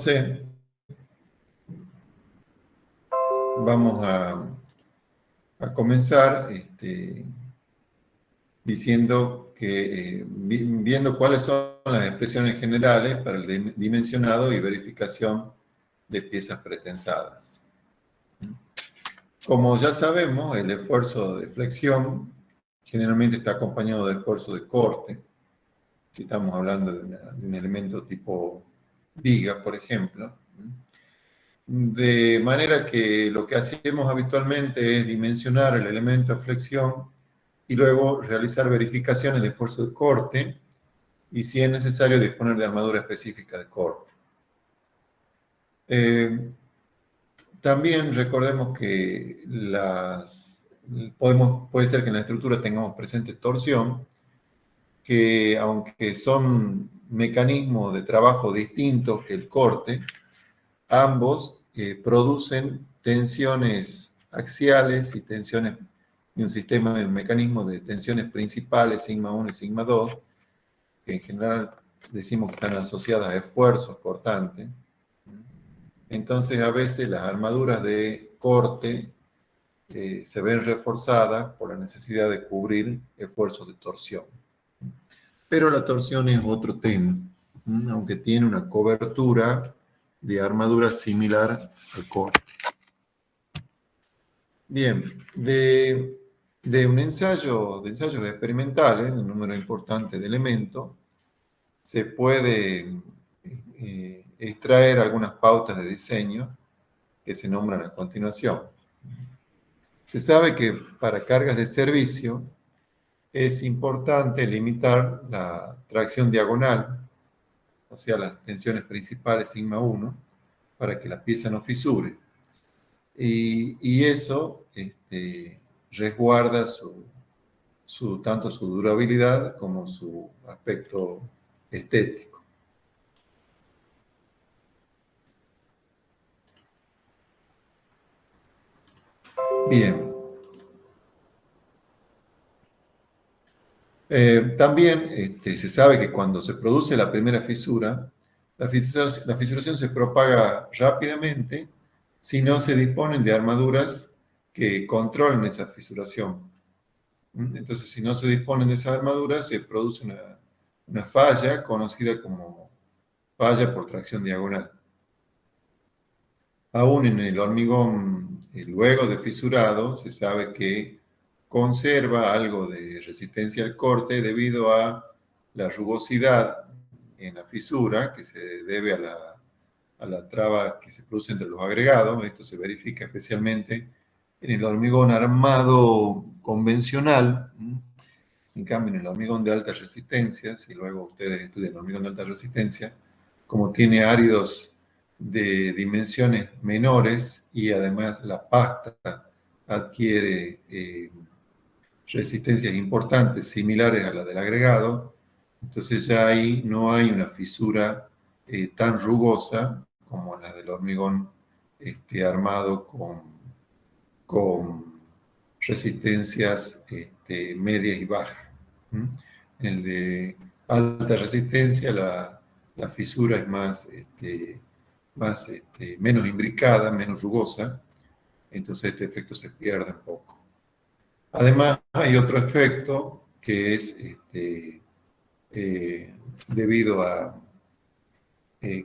Entonces, vamos a comenzar diciendo que, viendo cuáles son las expresiones generales para el dimensionado y verificación de piezas pretensadas. Como ya sabemos, el esfuerzo de flexión generalmente está acompañado de esfuerzo de corte. Si estamos hablando de un elemento tipo viga, por ejemplo. De manera que lo que hacemos habitualmente es dimensionar el elemento de flexión y luego realizar verificaciones de esfuerzo de corte y, si es necesario, disponer de armadura específica de corte. También recordemos que puede ser que en la estructura tengamos presente torsión, que aunque son mecanismos de trabajo distintos que el corte, ambos producen tensiones axiales y tensiones y un sistema de mecanismos de tensiones principales, sigma 1 y sigma 2, que en general decimos que están asociadas a esfuerzos cortantes. Entonces, a veces las armaduras de corte se ven reforzadas por la necesidad de cubrir esfuerzos de torsión. Pero la torsión es otro tema, aunque tiene una cobertura de armadura similar al corte. Bien, de ensayos experimentales, de un número importante de elementos, se puede extraer algunas pautas de diseño que se nombran a continuación. Se sabe que para cargas de servicio es importante limitar la tracción diagonal, o sea, las tensiones principales sigma 1, para que la pieza no fisure. Y eso resguarda tanto su durabilidad como su aspecto estético. Bien. También se sabe que cuando se produce la primera fisura, la fisuración se propaga rápidamente si no se disponen de armaduras que controlen esa fisuración. Entonces, si no se disponen de esas armaduras, se produce una falla conocida como falla por tracción diagonal. Aún en el hormigón, luego de fisurado, se sabe que conserva algo de resistencia al corte debido a la rugosidad en la fisura que se debe a la traba que se produce entre los agregados. Esto se verifica especialmente en el hormigón armado convencional. En cambio, en el hormigón de alta resistencia, si luego ustedes estudian el hormigón de alta resistencia, como tiene áridos de dimensiones menores y además la pasta adquiere resistencias importantes similares a la del agregado, entonces ya ahí no hay una fisura tan rugosa como la del hormigón armado con resistencias medias y bajas. En el de alta resistencia la fisura es menos imbricada, menos rugosa, entonces este efecto se pierde un poco. Además, hay otro efecto que es debido a,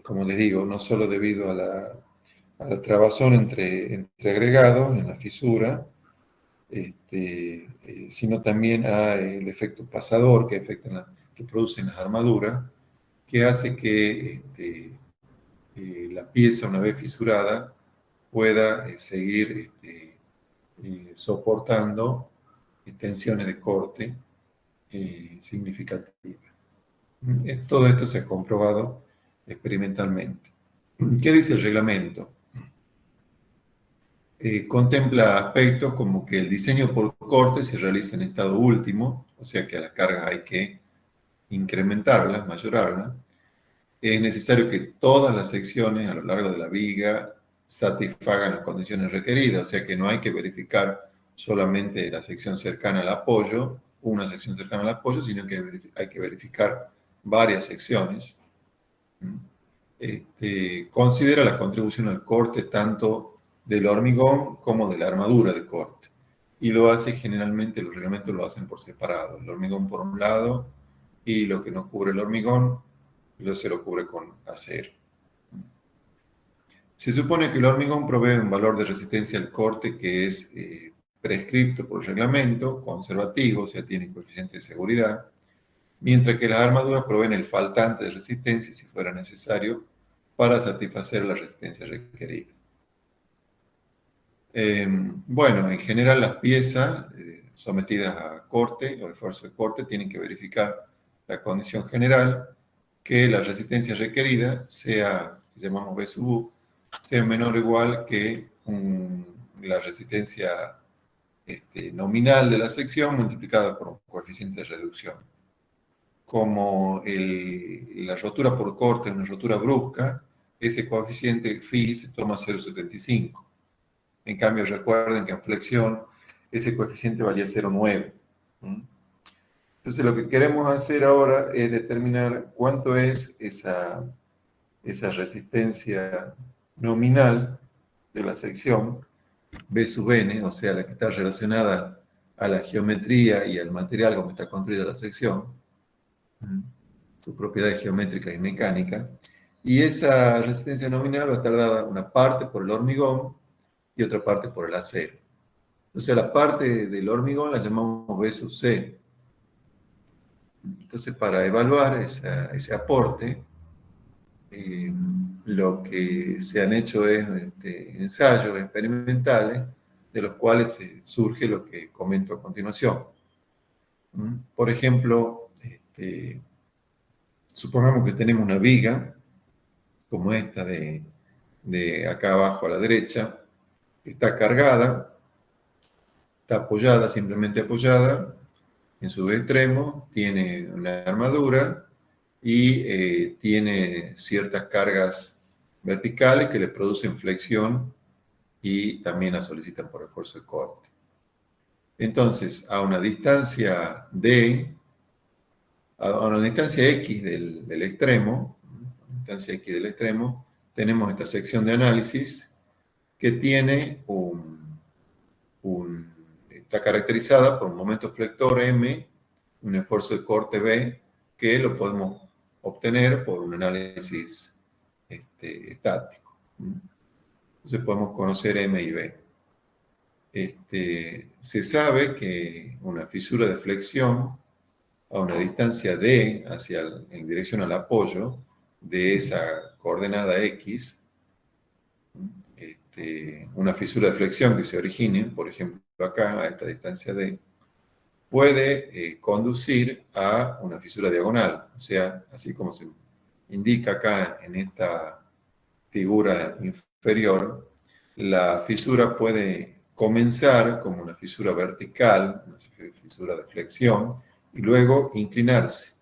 como les digo, no solo debido a la trabazón entre agregados en la fisura, sino también al efecto pasador que producen las armaduras, que hace que la pieza, una vez fisurada, pueda seguir soportando tensiones de corte significativas. Todo esto se ha comprobado experimentalmente. ¿Qué dice el reglamento? Contempla aspectos como que el diseño por corte se realiza en estado último, o sea que a las cargas hay que incrementarlas, mayorarlas. Es necesario que todas las secciones a lo largo de la viga satisfagan las condiciones requeridas, o sea que no hay que verificar solamente la sección cercana al apoyo, una sección cercana al apoyo, sino que hay que verificar varias secciones. considera la contribución al corte tanto del hormigón como de la armadura de corte. Y lo hace generalmente, los reglamentos lo hacen por separado. El hormigón por un lado y lo que no cubre el hormigón, se lo cubre con acero. Se supone que el hormigón provee un valor de resistencia al corte que es prescripto por el reglamento, conservativo, o sea, tiene coeficiente de seguridad, mientras que las armaduras proveen el faltante de resistencia si fuera necesario para satisfacer la resistencia requerida. Bueno, en general las piezas sometidas a corte o esfuerzo de corte tienen que verificar la condición general, que la resistencia requerida sea, llamamos B sub U, sea menor o igual que la resistencia nominal de la sección multiplicada por un coeficiente de reducción. Como la rotura por corte es una rotura brusca, ese coeficiente phi se toma 0,75. En cambio, recuerden que en flexión ese coeficiente valía 0,9. Entonces, lo que queremos hacer ahora es determinar cuánto es esa resistencia nominal de la sección B sub n, o sea, la que está relacionada a la geometría y al material como está construida la sección, sus propiedades geométricas y mecánicas, y esa resistencia nominal va a estar dada una parte por el hormigón y otra parte por el acero. O sea, la parte del hormigón la llamamos B sub C. Entonces, para evaluar ese aporte, lo que se han hecho es ensayos experimentales de los cuales surge lo que comento a continuación. Por ejemplo, supongamos que tenemos una viga, como esta de acá abajo a la derecha, que está cargada, está apoyada, simplemente apoyada, en su extremo tiene una armadura y tiene ciertas cargas verticales que le producen flexión y también la solicitan por esfuerzo de corte. Entonces, a una distancia D, a una distancia X del extremo, tenemos esta sección de análisis que tiene está caracterizada por un momento flector M, un esfuerzo de corte B, que lo podemos obtener por un análisis estático. Entonces podemos conocer M y B. Se sabe que una fisura de flexión a una distancia D en dirección al apoyo de esa coordenada X, una fisura de flexión que se origine, por ejemplo, acá, a esta distancia D, puede conducir a una fisura diagonal. O sea, así como se indica acá en esta figura inferior, la fisura puede comenzar como una fisura vertical, una fisura de flexión, y luego inclinarse,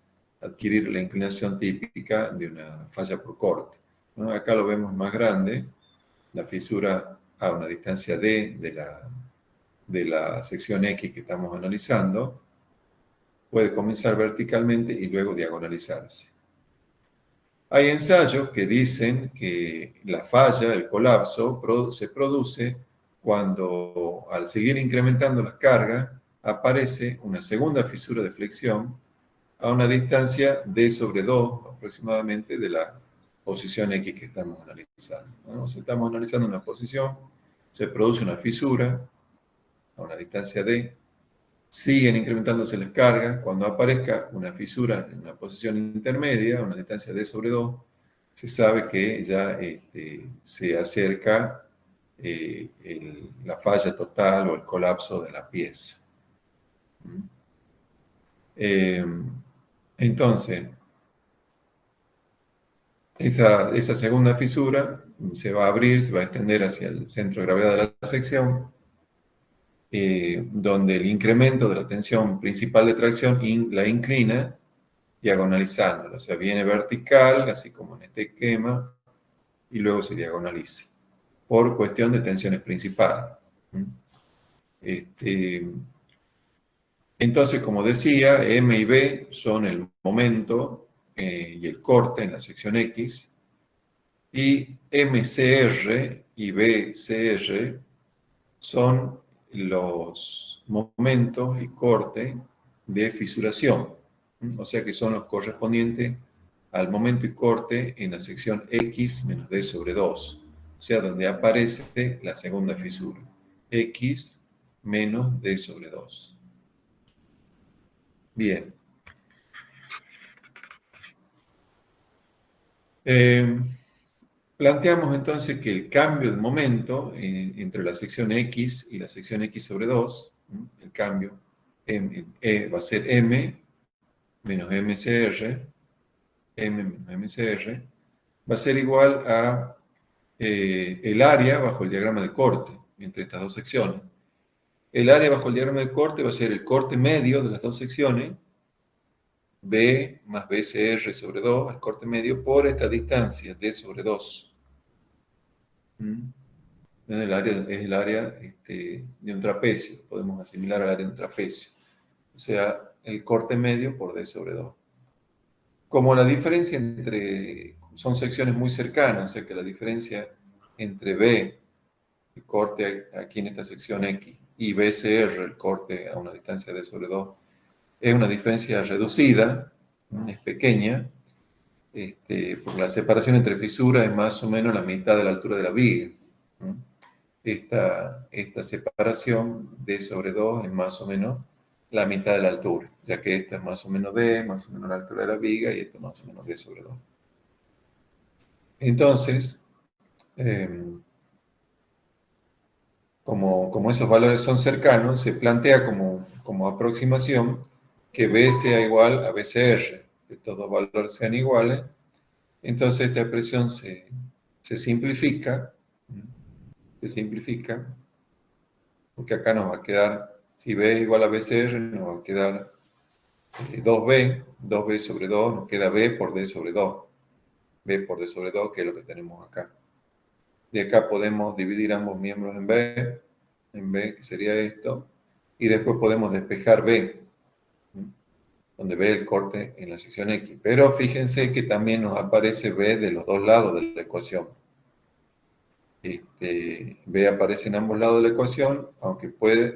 adquirir la inclinación típica de una falla por corte. ¿No? Acá lo vemos más grande, la fisura a una distancia D de la sección X que estamos analizando, puede comenzar verticalmente y luego diagonalizarse. Hay ensayos que dicen que la falla, el colapso, se produce cuando al seguir incrementando las cargas aparece una segunda fisura de flexión a una distancia D sobre 2 aproximadamente de la posición X que estamos analizando. ¿No? Si estamos analizando una posición, se produce una fisura a una distancia D, siguen incrementándose las cargas, cuando aparezca una fisura en una posición intermedia, a una distancia D sobre 2, se sabe que ya se acerca la falla total o el colapso de la pieza. Entonces, esa segunda fisura se va a abrir, se va a extender hacia el centro de gravedad de la sección, donde el incremento de la tensión principal de tracción la inclina diagonalizándola, o sea, viene vertical, así como en este esquema, y luego se diagonaliza, por cuestión de tensiones principales. Entonces, como decía, M y B son el momento y el corte en la sección X, Y MCR y BCR son los momentos y corte de fisuración. O sea que son los correspondientes al momento y corte en la sección X menos D sobre 2. O sea, donde aparece la segunda fisura. X menos D sobre 2. Bien. Planteamos entonces que el cambio de momento entre la sección X y la sección X sobre 2, el cambio va a ser M menos MCR, M menos MCR, va a ser igual a el área bajo el diagrama de corte entre estas dos secciones. El área bajo el diagrama de corte va a ser el corte medio de las dos secciones, B más BCR sobre 2, el corte medio, por esta distancia, D sobre 2. Es el área de un trapecio, podemos asimilar al área de un trapecio. O sea, el corte medio por D sobre 2. Como la diferencia son secciones muy cercanas, o sea que la diferencia entre B, el corte aquí en esta sección X, y BCR, el corte a una distancia de D sobre 2, es una diferencia reducida, es pequeña, porque la separación entre fisuras es más o menos la mitad de la altura de la viga. Esta separación D sobre 2 es más o menos la mitad de la altura, ya que esta es más o menos D, más o menos la altura de la viga, y esto más o menos D sobre 2. Entonces, como esos valores son cercanos, se plantea como aproximación que B sea igual a BCR, que estos dos valores sean iguales. Entonces esta expresión se simplifica, porque acá nos va a quedar, si B es igual a BCR, nos va a quedar 2B sobre 2, nos queda B por D sobre 2. B por D sobre 2, que es lo que tenemos acá. De acá podemos dividir ambos miembros en B, que sería esto, y después podemos despejar B, donde B el corte en la sección X. Pero fíjense que también nos aparece B de los dos lados de la ecuación. B aparece en ambos lados de la ecuación, aunque puede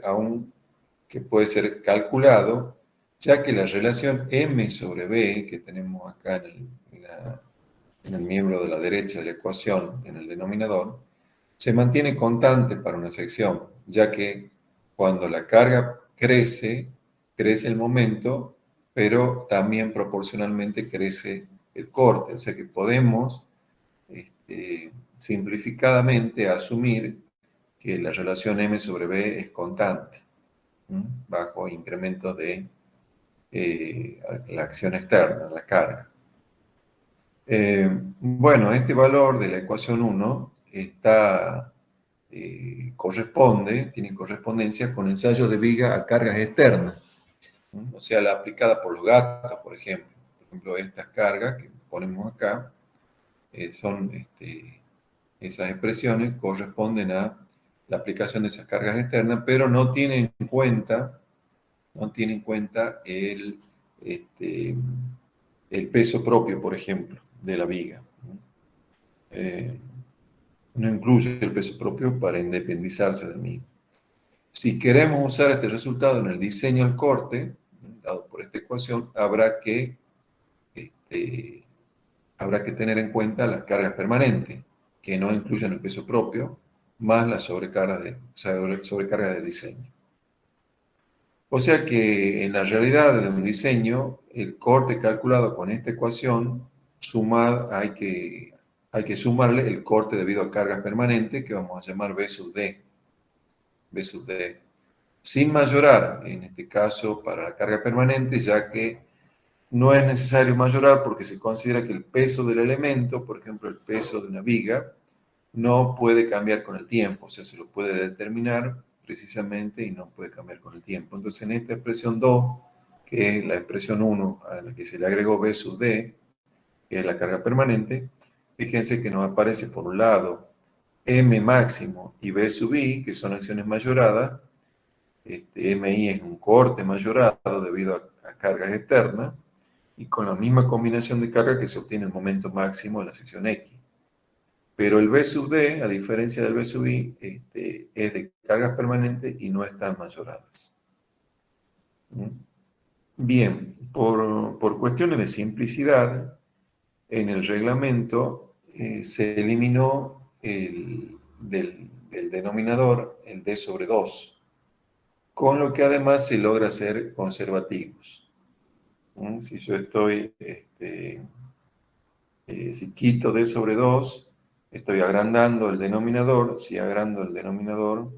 ser calculado, ya que la relación M sobre B que tenemos acá en el miembro de la derecha de la ecuación, en el denominador, se mantiene constante para una sección, ya que cuando la carga crece el momento, pero también proporcionalmente crece el corte. O sea que podemos simplificadamente asumir que la relación M sobre B es constante, bajo incremento de la acción externa, la carga. Bueno, este valor de la ecuación 1 tiene correspondencia con ensayos de viga a cargas externas, o sea, la aplicada por los gatos, por ejemplo. Por ejemplo, estas cargas que ponemos acá son esas expresiones corresponden a la aplicación de esas cargas externas, pero no tienen en cuenta el peso propio, por ejemplo, de la viga. No incluye el peso propio para independizarse del mismo. Si queremos usar este resultado en el diseño del corte, dado por esta ecuación, habrá que tener en cuenta las cargas permanentes, que no incluyen el peso propio, más la sobrecarga de diseño. O sea que en la realidad de un diseño, el corte calculado con esta ecuación, hay que sumarle el corte debido a cargas permanentes, que vamos a llamar B sub D. B sub D. Sin mayorar, en este caso, para la carga permanente, ya que no es necesario mayorar porque se considera que el peso del elemento, por ejemplo, el peso de una viga, no puede cambiar con el tiempo, o sea, se lo puede determinar precisamente y no puede cambiar con el tiempo. Entonces, en esta expresión 2, que es la expresión 1 a la que se le agregó B sub D, que es la carga permanente, fíjense que nos aparece por un lado M máximo y B sub I, que son acciones mayoradas. MI es un corte mayorado debido a cargas externas, y con la misma combinación de carga que se obtiene el momento máximo en la sección X. Pero el B sub D, a diferencia del B sub I, es de cargas permanentes y no están mayoradas. ¿Mm? Bien, por cuestiones de simplicidad, en el reglamento se eliminó del denominador el D sobre 2, con lo que además se logra ser conservativos. Si yo estoy, si quito D sobre 2, estoy agrandando el denominador. Si agrando el denominador,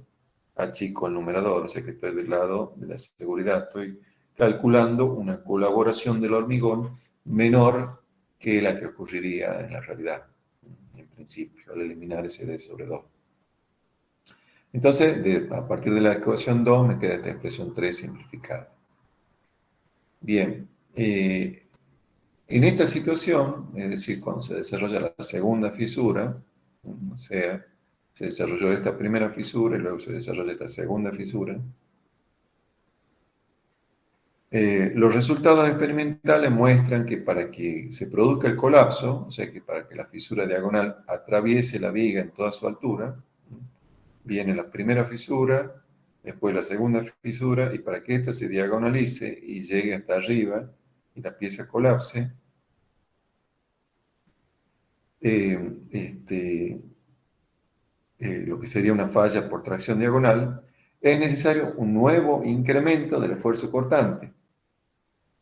achico el numerador, o sea que estoy del lado de la seguridad. Estoy calculando una colaboración del hormigón menor que la que ocurriría en la realidad, en principio, al eliminar ese D sobre 2. Entonces, a partir de la ecuación 2 me queda esta expresión 3 simplificada. Bien, en esta situación, es decir, cuando se desarrolla la segunda fisura, o sea, se desarrolló esta primera fisura y luego se desarrolla esta segunda fisura, los resultados experimentales muestran que para que se produzca el colapso, o sea, que para que la fisura diagonal atraviese la viga en toda su altura, viene la primera fisura, después la segunda fisura, y para que ésta se diagonalice y llegue hasta arriba y la pieza colapse, lo que sería una falla por tracción diagonal, es necesario un nuevo incremento del esfuerzo cortante.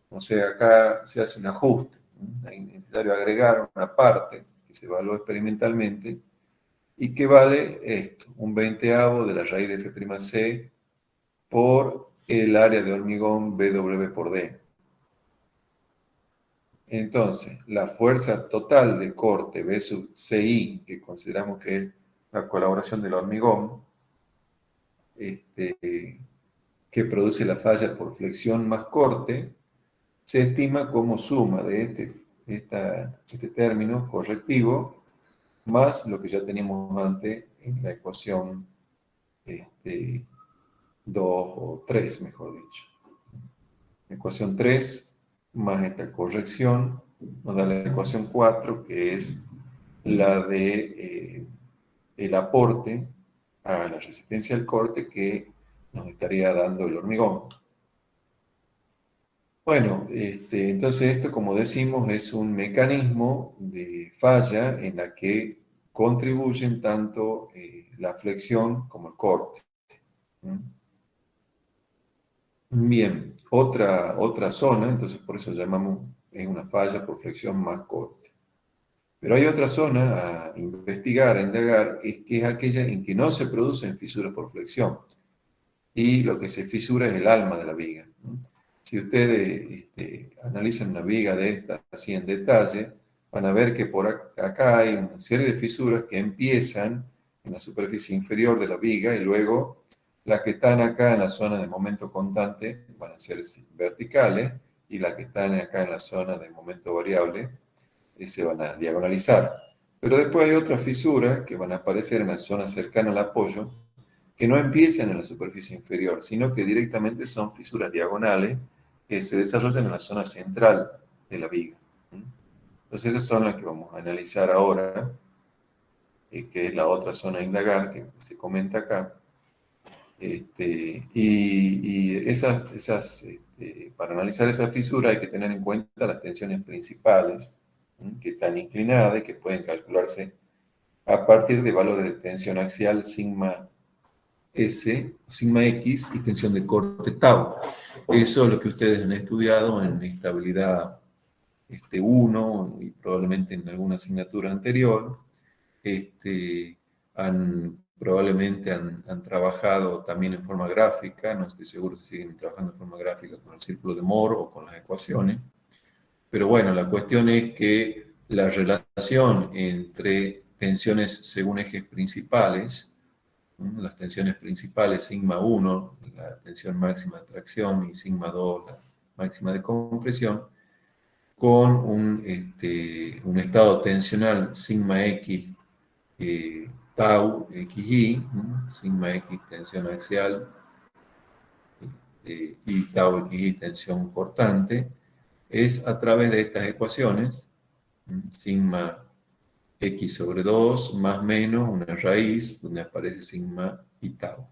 O sea, acá se hace un ajuste. Es necesario agregar una parte que se evaluó experimentalmente y que vale esto, un veinteavo de la raíz de F'C por el área de hormigón BW por D. Entonces, la fuerza total de corte B sub CI, que consideramos que es la colaboración del hormigón, que produce la falla por flexión más corte, se estima como suma de este término correctivo más lo que ya teníamos antes en la ecuación 2 o 3, mejor dicho. Ecuación 3 más esta corrección nos da la ecuación 4, que es la de el aporte a la resistencia al corte que nos estaría dando el hormigón. Bueno, entonces esto, como decimos, es un mecanismo de falla en la que contribuyen tanto la flexión como el corte. ¿Mm? Bien, otra zona, entonces por eso llamamos es una falla por flexión más corte. Pero hay otra zona a investigar, a indagar, que es aquella en que no se producen fisuras por flexión y lo que se fisura es el alma de la viga. Si ustedes analizan una viga de esta así en detalle, van a ver que por acá hay una serie de fisuras que empiezan en la superficie inferior de la viga y luego las que están acá en la zona de momento constante van a ser verticales y las que están acá en la zona de momento variable se van a diagonalizar. Pero después hay otras fisuras que van a aparecer en la zona cercana al apoyo que no empiezan en la superficie inferior, sino que directamente son fisuras diagonales que se desarrollan en la zona central de la viga. Entonces esas son las que vamos a analizar ahora, que es la otra zona a indagar que se comenta acá. Para analizar esas fisuras hay que tener en cuenta las tensiones principales, que están inclinadas y que pueden calcularse a partir de valores de tensión axial sigma S, sigma X y tensión de corte tau. Eso es lo que ustedes han estudiado en estabilidad 1 y probablemente en alguna asignatura anterior. Probablemente han trabajado también en forma gráfica, no estoy seguro si siguen trabajando en forma gráfica con el círculo de Moore o con las ecuaciones, pero bueno, la cuestión es que la relación entre tensiones según ejes principales, las tensiones principales, sigma 1, la tensión máxima de tracción, y sigma 2, la máxima de compresión, con un estado tensional sigma X tau xy, sigma X tensión axial y tau xy tensión cortante, es a través de estas ecuaciones, sigma X sobre 2 más menos una raíz donde aparece sigma y tau.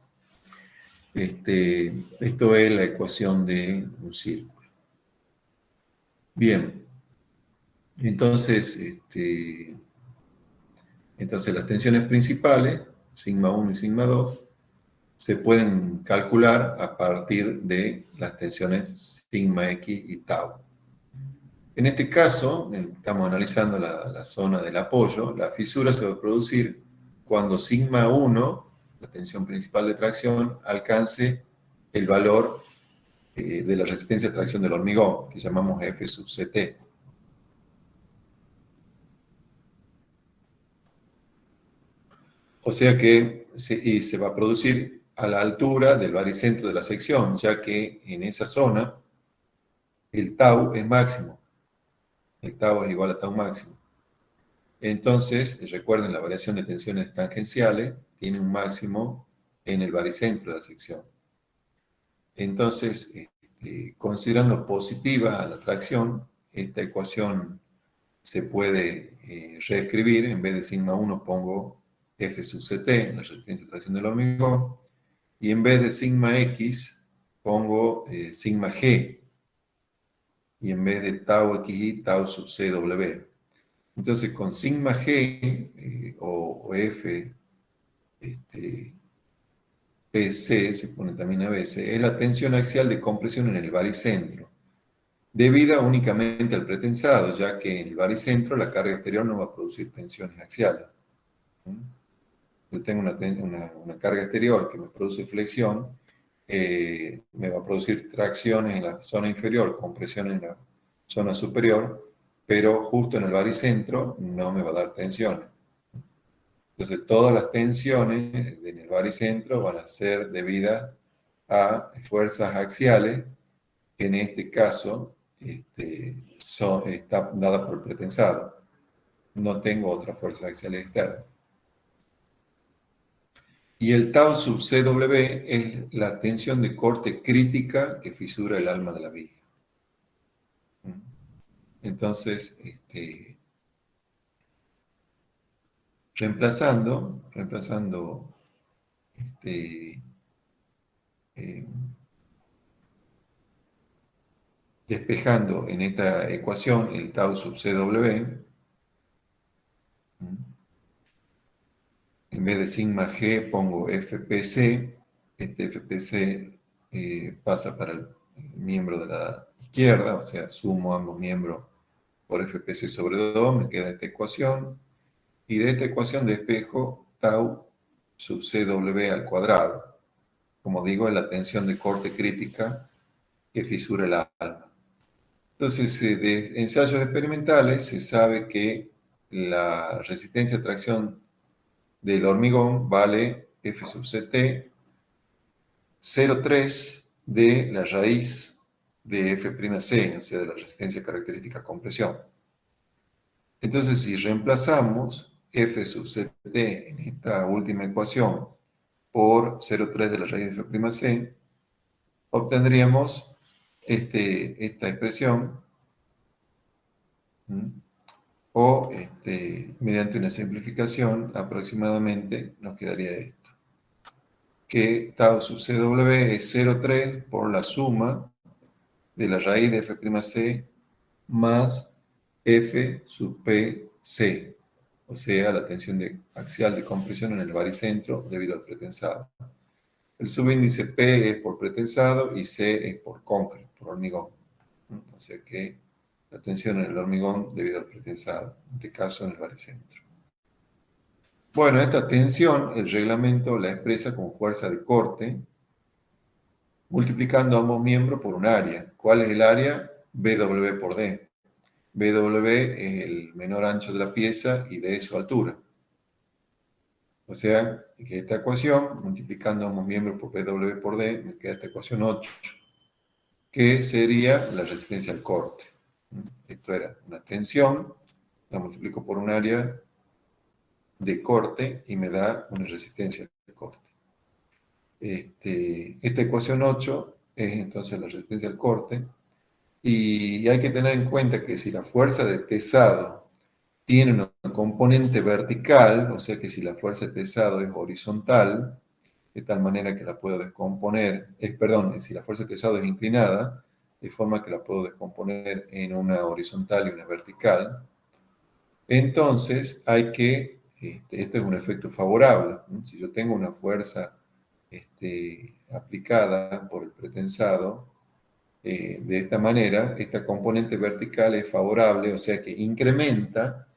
Esto es la ecuación de un círculo. Bien, entonces, entonces las tensiones principales, sigma 1 y sigma 2, se pueden calcular a partir de las tensiones sigma X y tau. En este caso, estamos analizando la zona del apoyo. La fisura se va a producir cuando sigma 1, la tensión principal de tracción, alcance el valor de la resistencia de tracción del hormigón, que llamamos F sub CT. O sea que se va a producir a la altura del baricentro de la sección, ya que en esa zona el tau es máximo. El tau es igual a tau máximo. Entonces, recuerden, la variación de tensiones tangenciales tiene un máximo en el baricentro de la sección. Entonces, considerando positiva la tracción, esta ecuación se puede reescribir. En vez de sigma 1 pongo F sub CT, la resistencia de tracción del hormigón, y en vez de sigma X pongo sigma G, y en vez de tau XI, tau sub CW. Entonces, con sigma G o F PC, se pone también a veces, es la tensión axial de compresión en el baricentro, debida únicamente al pretensado, ya que en el baricentro la carga exterior no va a producir tensiones axiales. Yo tengo una carga exterior que me produce flexión, me va a producir tracciones en la zona inferior, compresión en la zona superior, pero justo en el baricentro no me va a dar tensiones. Entonces, todas las tensiones en el baricentro van a ser debidas a fuerzas axiales, que en este caso está dada por el pretensado. No tengo otras fuerzas axiales externas. Y el tau sub CW es la tensión de corte crítica que fisura el alma de la viga. Entonces, reemplazando eh, despejando en esta ecuación el tau sub CW, en vez de sigma G pongo FPC, este FPC pasa para el miembro de la izquierda, o sea, sumo ambos miembros por FPC sobre 2, me queda esta ecuación, y de esta ecuación despejo tau sub CW al cuadrado. Como digo, es la tensión de corte crítica que fisura el alma. Entonces, de ensayos experimentales se sabe que la resistencia a tracción del hormigón vale F sub CT 0,3 de la raíz de F'C, o sea, de la resistencia característica compresión. Entonces, si reemplazamos F sub CT en esta última ecuación por 0,3 de la raíz de F'C, obtendríamos esta expresión, o mediante una simplificación aproximadamente nos quedaría esto, que tau sub CW es 0,3 por la suma de la raíz de F'C más F sub PC, o sea, la tensión axial de compresión en el baricentro debido al pretensado. El subíndice P es por pretensado y C es por concreto, por hormigón. O sea que la tensión en el hormigón debido al pretensado, en este caso en el baricentro. Bueno, esta tensión, el reglamento la expresa con fuerza de corte, multiplicando ambos miembros por un área. ¿Cuál es el área? BW por D. BW es el menor ancho de la pieza y D es su altura. O sea, que esta ecuación, multiplicando ambos miembros por BW por D, me queda esta ecuación 8, que sería la resistencia al corte. Esto era una tensión, la multiplico por un área de corte y me da una resistencia de corte. Esta ecuación 8 es entonces la resistencia al corte, y hay que tener en cuenta que si la fuerza de pesado tiene una componente vertical, o sea que si la fuerza de pesado es horizontal, de tal manera que la puedo descomponer, perdón, si la fuerza de pesado es inclinada, de forma que la puedo descomponer en una horizontal y una vertical, entonces hay que, este es un efecto favorable, ¿no? Si yo tengo una fuerza aplicada por el pretensado, de esta manera, esta componente vertical es favorable, o sea que incrementa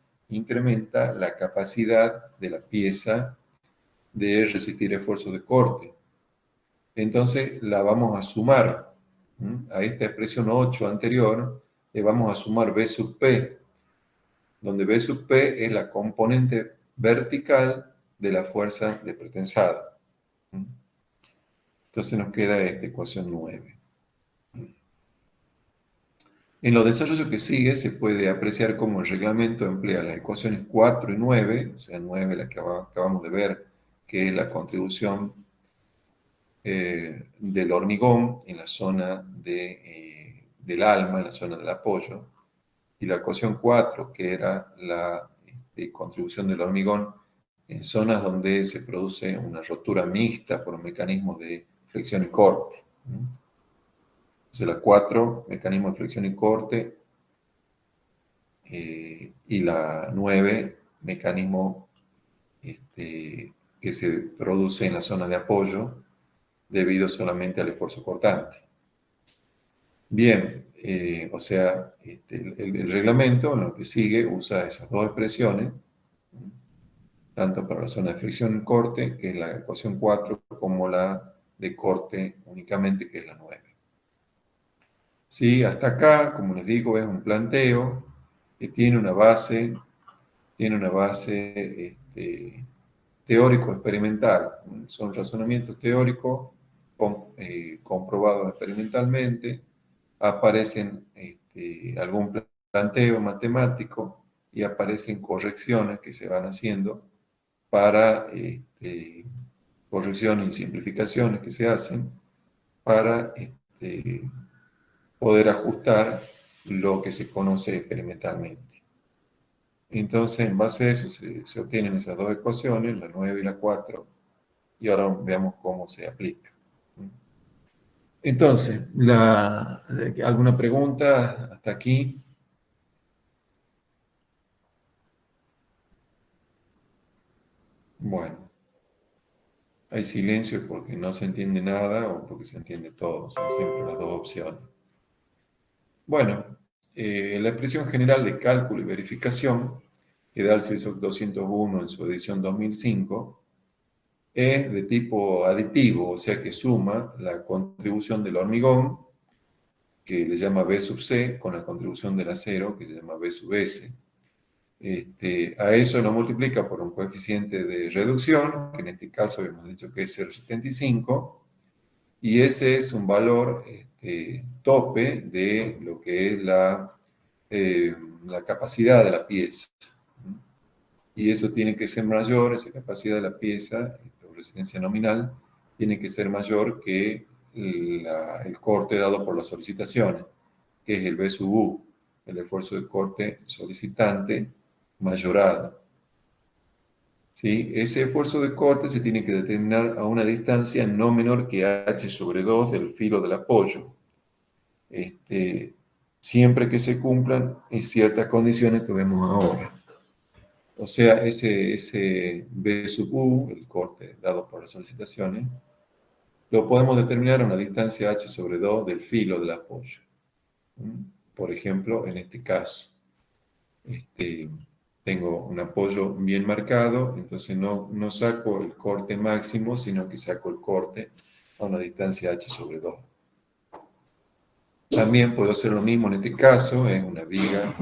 la capacidad de la pieza de resistir esfuerzos de corte. Entonces la vamos a sumar, ¿m? A esta expresión 8 anterior, le vamos a sumar B sub P, donde B sub P es la componente vertical de la fuerza de pretensado. Entonces nos queda esta ecuación 9. En los desarrollos que sigue se puede apreciar cómo el reglamento emplea las ecuaciones 4 y 9, o sea, 9 la que acabamos de ver, que es la contribución del hormigón en la zona del alma, en la zona del apoyo, y la ecuación 4, que era la contribución del hormigón en zonas donde se produce una rotura mixta por mecanismos de flexión y corte. Entonces la 4, mecanismo de flexión y corte, y la 9, mecanismo que se produce en la zona de apoyo debido solamente al esfuerzo cortante. Bien, o sea, el reglamento en lo que sigue usa esas dos expresiones, tanto para la zona de fricción y corte, que es la ecuación 4, como la de corte únicamente, que es la 9. Sí, hasta acá, como les digo, es un planteo que tiene una base teórico-experimental. Son razonamientos teóricos comprobados experimentalmente. Aparecen algún planteo matemático y aparecen correcciones que se van haciendo para correcciones y simplificaciones que se hacen para poder ajustar lo que se conoce experimentalmente. Entonces, en base a eso se obtienen esas dos ecuaciones, la 9 y la 4, y ahora veamos cómo se aplica. Entonces, ¿alguna pregunta hasta aquí? Bueno, hay silencio porque no se entiende nada o porque se entiende todo, son siempre las dos opciones. Bueno, la expresión general de cálculo y verificación, que da el CIRSOC 201 en su edición 2005, es de tipo aditivo, o sea que suma la contribución del hormigón, que le llama B sub C, con la contribución del acero, que se llama B sub S. A eso lo multiplica por un coeficiente de reducción, que en este caso hemos dicho que es 0,75, y ese es un valor tope de lo que es la capacidad de la pieza. Y eso tiene que ser mayor, esa capacidad de la pieza, o resistencia nominal, tiene que ser mayor que el corte dado por las solicitaciones, que es el B sub U, el esfuerzo de corte solicitante mayorado. ¿Sí? Ese esfuerzo de corte se tiene que determinar a una distancia no menor que h sobre 2 del filo del apoyo. Siempre que se cumplan ciertas condiciones que vemos ahora. O sea, ese B sub U, el corte dado por las solicitaciones, lo podemos determinar a una distancia h sobre 2 del filo del apoyo. Por ejemplo, en este caso, tengo un apoyo bien marcado, entonces no saco el corte máximo, sino que saco el corte a una distancia h sobre 2. También puedo hacer lo mismo en este caso, en una viga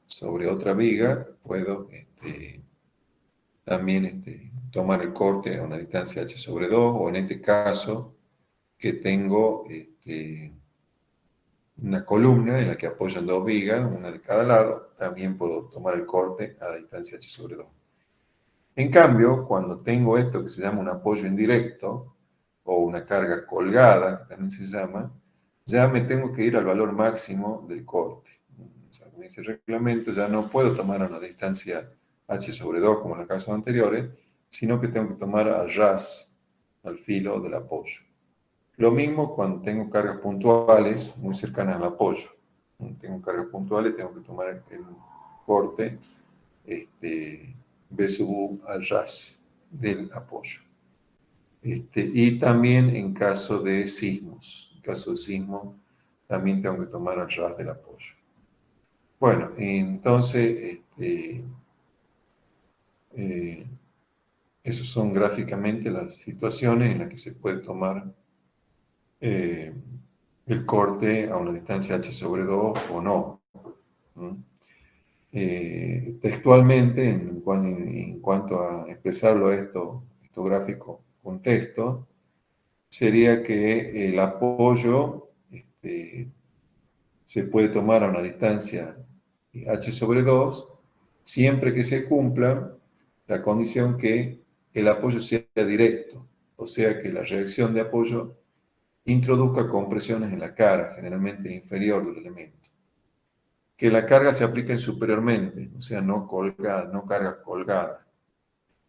sobre otra viga, puedo también tomar el corte a una distancia h sobre 2, o en este caso, que tengo una columna en la que apoyan dos vigas, una de cada lado, también puedo tomar el corte a la distancia h sobre 2. En cambio, cuando tengo esto que se llama un apoyo indirecto, o una carga colgada, que también se llama, ya me tengo que ir al valor máximo del corte. O sea, con ese reglamento ya no puedo tomar a una distancia h sobre 2 como en los casos anteriores, sino que tengo que tomar al ras, al filo del apoyo. Lo mismo cuando tengo cargas puntuales muy cercanas al apoyo. Tengo cargas puntuales, tengo que tomar el corte B sub U al ras del apoyo. Y también en caso de sismos. En caso de sismo, también tengo que tomar al ras del apoyo. Bueno, entonces, eh, esas son gráficamente las situaciones en las que se puede tomar eh, el corte a una distancia h sobre 2 o no. Textualmente, en cuanto a expresarlo esto gráfico con texto, sería que el apoyo se puede tomar a una distancia h sobre 2 siempre que se cumpla la condición que el apoyo sea directo, o sea que la reacción de apoyo introduzca compresiones en la cara, generalmente inferior del elemento. Que la carga se aplique superiormente, o sea, no colgada, no carga colgada.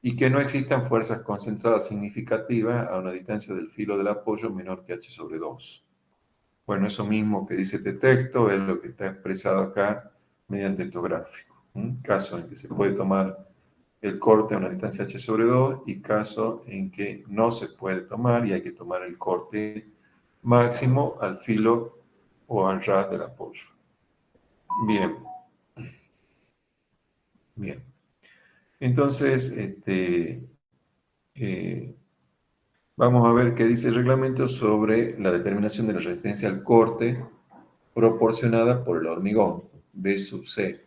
Y que no existan fuerzas concentradas significativas a una distancia del filo del apoyo menor que h sobre 2. Bueno, eso mismo que dice este texto es lo que está expresado acá mediante estos gráficos. Caso en que se puede tomar el corte a una distancia h sobre 2 y caso en que no se puede tomar y hay que tomar el corte máximo al filo o al ras del apoyo. Bien. Bien. Entonces, vamos a ver qué dice el reglamento sobre la determinación de la resistencia al corte proporcionada por el hormigón, B sub C.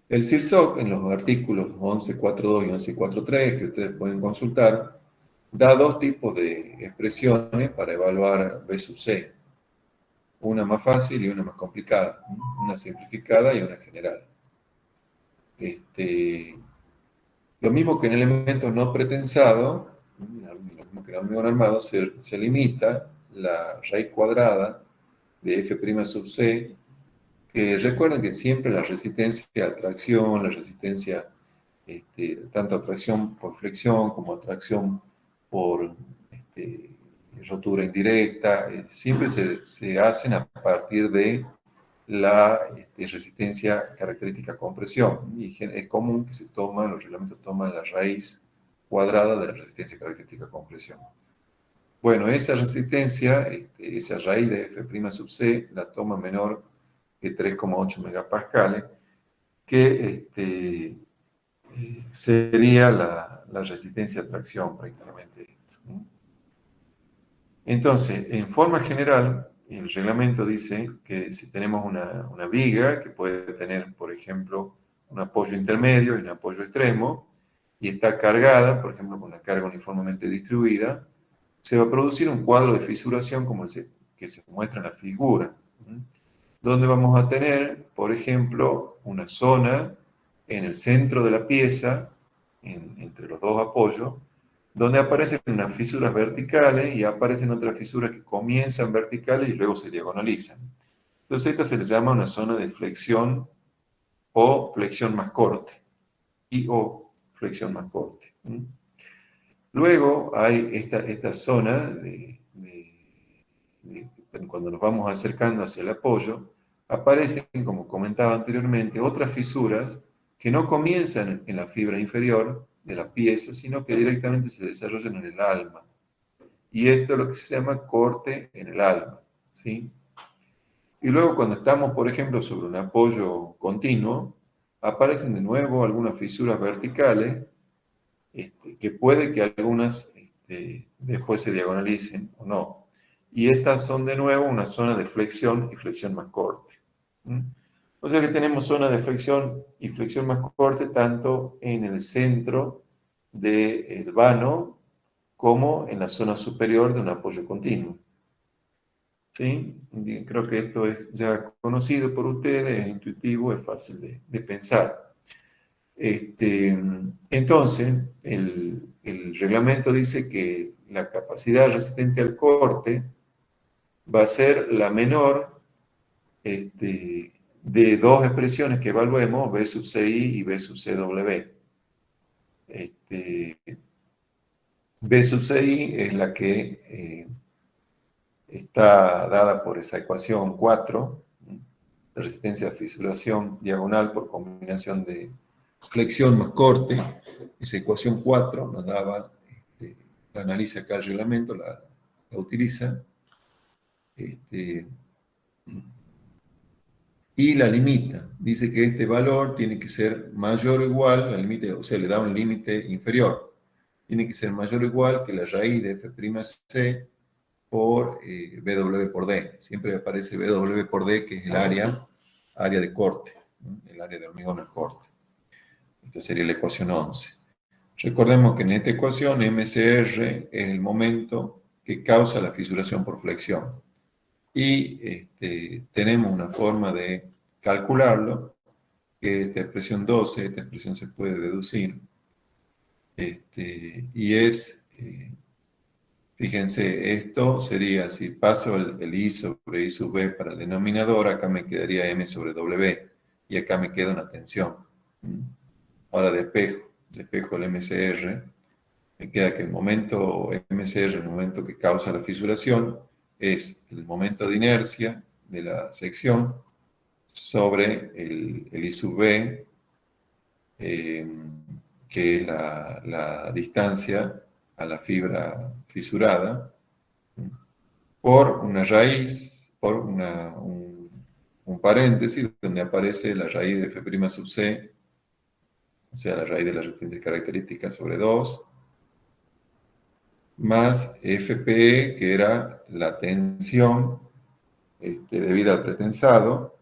El CIRSOC, en los artículos 11.4.2 y 11.4.3 que ustedes pueden consultar, da dos tipos de expresiones para evaluar B sub C. Una más fácil y una más complicada. Una simplificada y una general. Lo mismo que en elementos no pretensados, lo mismo que en hormigón armado, se limita la raíz cuadrada de F' sub C, que recuerden que siempre la resistencia a tracción, la resistencia tanto atracción por flexión como atracción por rotura indirecta, siempre se hacen a partir de la resistencia característica compresión. Y es común que los reglamentos toman la raíz cuadrada de la resistencia característica compresión. Bueno, esa resistencia, esa raíz de F' sub C, la toma menor que 3,8 megapascales, que sería la resistencia a tracción prácticamente. Entonces, en forma general, el reglamento dice que si tenemos una viga que puede tener, por ejemplo, un apoyo intermedio y un apoyo extremo, y está cargada, por ejemplo, con una carga uniformemente distribuida, se va a producir un cuadro de fisuración como el que se muestra en la figura, donde vamos a tener, por ejemplo, una zona en el centro de la pieza, entre los dos apoyos, donde aparecen unas fisuras verticales y aparecen otras fisuras que comienzan verticales y luego se diagonalizan. Entonces esta se le llama una zona de flexión o flexión más corte, y o flexión más corte. Luego hay esta zona cuando nos vamos acercando hacia el apoyo, aparecen, como comentaba anteriormente, otras fisuras que no comienzan en la fibra inferior de la pieza, sino que directamente se desarrollan en el alma. Y esto es lo que se llama corte en el alma, ¿sí? Y luego cuando estamos, por ejemplo, sobre un apoyo continuo, aparecen de nuevo algunas fisuras verticales, que puede que algunas después se diagonalicen o no. Y estas son de nuevo una zona de flexión y flexión más corte. O sea que tenemos zona de flexión y flexión más corte tanto en el centro del vano como en la zona superior de un apoyo continuo. ¿Sí? Creo que esto es ya conocido por ustedes, es intuitivo, es fácil de pensar. Entonces, el reglamento dice que la capacidad resistente al corte va a ser la menor de dos expresiones que evaluemos, B sub CI y B sub CW. B sub CI es la que está dada por esa ecuación 4, la resistencia a fisuración diagonal por combinación de flexión más corte. Esa ecuación 4 nos daba, la analiza acá el reglamento, la utiliza, y la limita. Dice que este valor tiene que ser mayor o igual, la limita, o sea, le da un límite inferior. Tiene que ser mayor o igual que la raíz de F'C por W por D. Siempre aparece W por D, que es el área de corte, ¿no? El área de hormigón al corte. Esta sería la ecuación 11. Recordemos que en esta ecuación MCR es el momento que causa la fisuración por flexión. Y tenemos una forma de calcularlo, que esta expresión 12, esta expresión se puede deducir, y es, fíjense, esto sería, si paso el I sobre I sub B para el denominador, acá me quedaría M sobre W, y acá me queda una tensión. Ahora despejo el MCR, me queda que el momento MCR, el momento que causa la fisuración, es el momento de inercia de la sección sobre el I sub B, que es la distancia a la fibra fisurada, por una raíz, por un paréntesis donde aparece la raíz de F' sub C, o sea, la raíz de la resistencia característica sobre 2, más FP, que era la tensión debida al pretensado,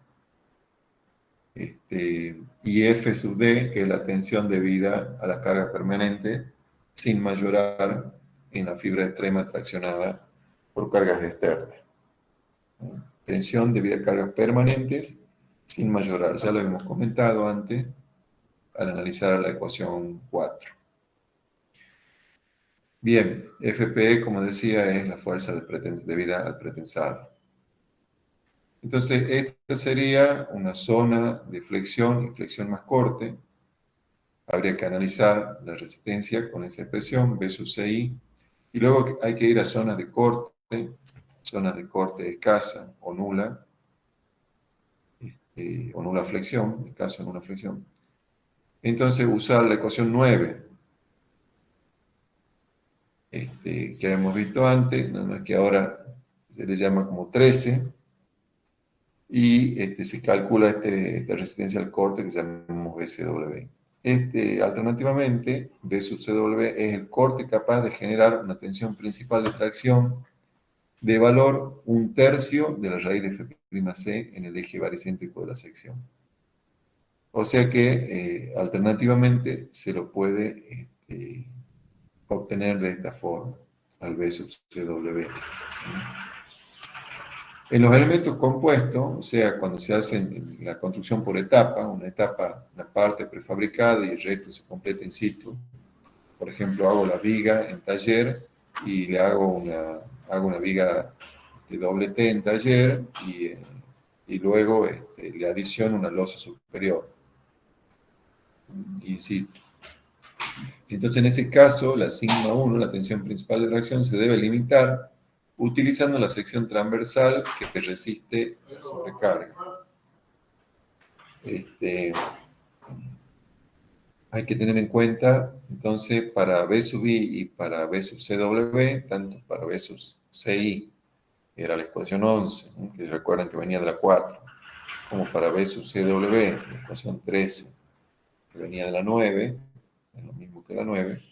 y F sub D, que es la tensión debida a la carga permanente, sin mayorar en la fibra extrema traccionada por cargas externas. Tensión debida a cargas permanentes, sin mayorar. Ya lo hemos comentado antes al analizar la ecuación 4. Bien, FP, como decía, es la fuerza debida al pretensado. Entonces, esta sería una zona de flexión y flexión más corte. Habría que analizar la resistencia con esa expresión, B sub CI, y luego hay que ir a zonas de corte escasa o nula flexión, en caso de nula flexión. Entonces, usar la ecuación 9, que hemos visto antes, nada más que ahora se le llama como 13, y se calcula esta resistencia al corte que llamamos BCW. Alternativamente, B sub CW es el corte capaz de generar una tensión principal de tracción de valor 1/3 de la raíz de F'C en el eje baricéntrico de la sección. O sea que, alternativamente, se lo puede obtener de esta forma, al B sub CW. En los elementos compuestos, o sea, cuando se hace la construcción por etapa, una parte prefabricada y el resto se completa in situ. Por ejemplo, hago la viga en taller y le hago una viga de doble T en taller y luego le adiciono una losa superior in situ. Entonces, en ese caso, la sigma 1, la tensión principal de reacción, se debe limitar utilizando la sección transversal que resiste la sobrecarga. Hay que tener en cuenta, entonces, para B sub I y para B sub CW, tanto para B sub CI, que era la ecuación 11, ¿no? Que recuerdan que venía de la 4, como para B sub CW, la ecuación 13, que venía de la 9, es lo mismo que la 9,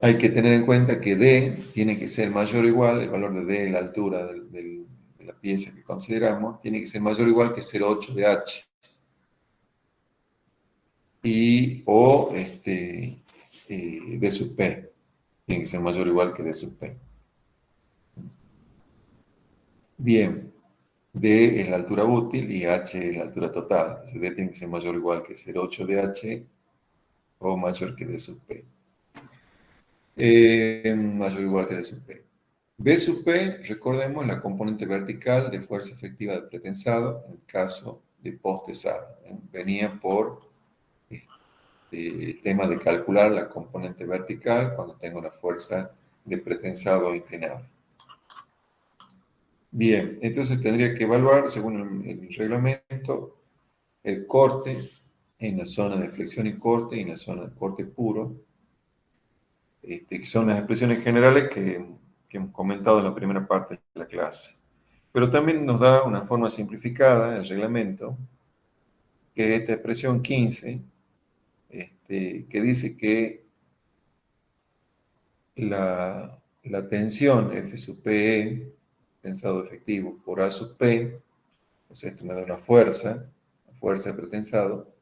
hay que tener en cuenta que D tiene que ser mayor o igual, el valor de D, la altura de la pieza que consideramos, tiene que ser mayor o igual que 0,8 de H. O D sub P. Tiene que ser mayor o igual que D sub P. Bien. D es la altura útil y H es la altura total. Entonces D tiene que ser mayor o igual que 0,8 de H o mayor que D sub P. Mayor o igual que D sub P. B sub P, recordemos, la componente vertical de fuerza efectiva del pretensado en caso de postesado. Venía por el tema de calcular la componente vertical cuando tengo una fuerza de pretensado inclinado. Bien, entonces tendría que evaluar, según el reglamento, el corte en la zona de flexión y corte y en la zona de corte puro, que son las expresiones generales que hemos comentado en la primera parte de la clase. Pero también nos da una forma simplificada, el reglamento, que es esta expresión 15, que dice que la tensión F sub PE, tensado efectivo, por A sub P, o sea, esto me da una fuerza de pretensado,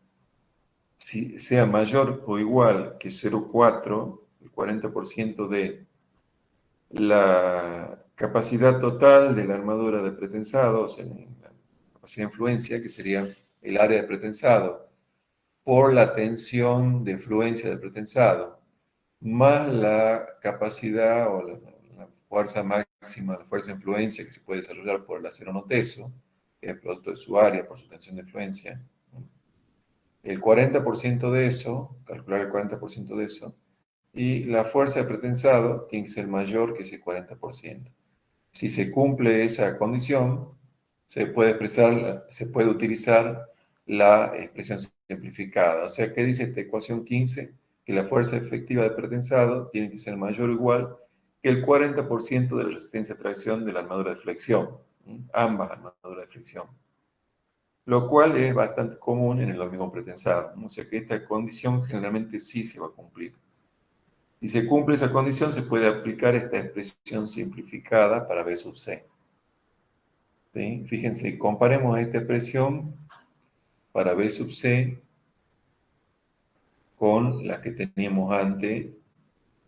si sea mayor o igual que 0,4, el 40% de la capacidad total de la armadura de pretensado, o sea, la capacidad de influencia, que sería el área de pretensado, por la tensión de influencia del pretensado, más la capacidad o la fuerza máxima, la fuerza de influencia que se puede desarrollar por el acero no teso, que es el producto de su área por su tensión de influencia. El 40% de eso, calcular el 40% de eso, y la fuerza de pretensado tiene que ser mayor que ese 40%. Si se cumple esa condición, se puede utilizar la expresión simplificada. O sea, ¿qué dice esta ecuación 15? Que la fuerza efectiva de pretensado tiene que ser mayor o igual que el 40% de la resistencia a tracción de la armadura de flexión, ambas armaduras de flexión, lo cual es bastante común en el hormigón pretensado. O sea que esta condición generalmente sí se va a cumplir. Si se cumple esa condición, se puede aplicar esta expresión simplificada para B sub C. ¿Sí? Fíjense, comparemos esta expresión para B sub C con la que teníamos antes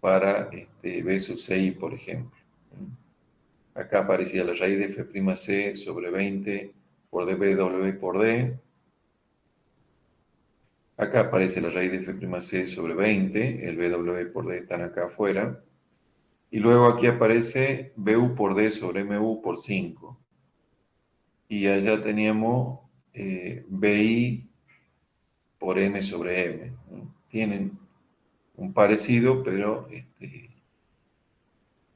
para B sub CI, por ejemplo. Acá aparecía la raíz de F'C sobre 20 por dBW por D. Acá aparece la raíz de F'C sobre 20, el BW por D están acá afuera. Y luego aquí aparece BU por D sobre MU por 5. Y allá teníamos BI por M sobre M. Tienen un parecido,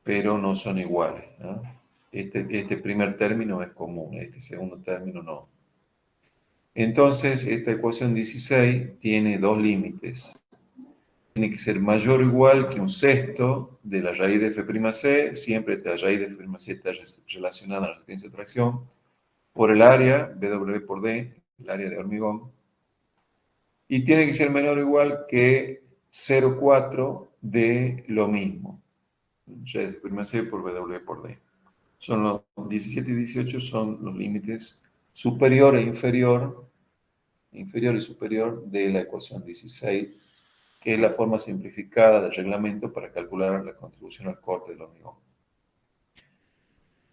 pero no son iguales, ¿no? Este primer término es común, este segundo término no. Entonces, esta ecuación 16 tiene dos límites. Tiene que ser mayor o igual que un sexto de la raíz de F'C, siempre esta raíz de F'C está relacionada a la resistencia de tracción, por el área, BW por D, el área de hormigón, y tiene que ser menor o igual que 0,4 de lo mismo, raíz de F'C por BW por D. Son los 17 y 18 son los límites superior e inferior y superior de la ecuación 16, que es la forma simplificada del reglamento para calcular la contribución al corte del hormigón.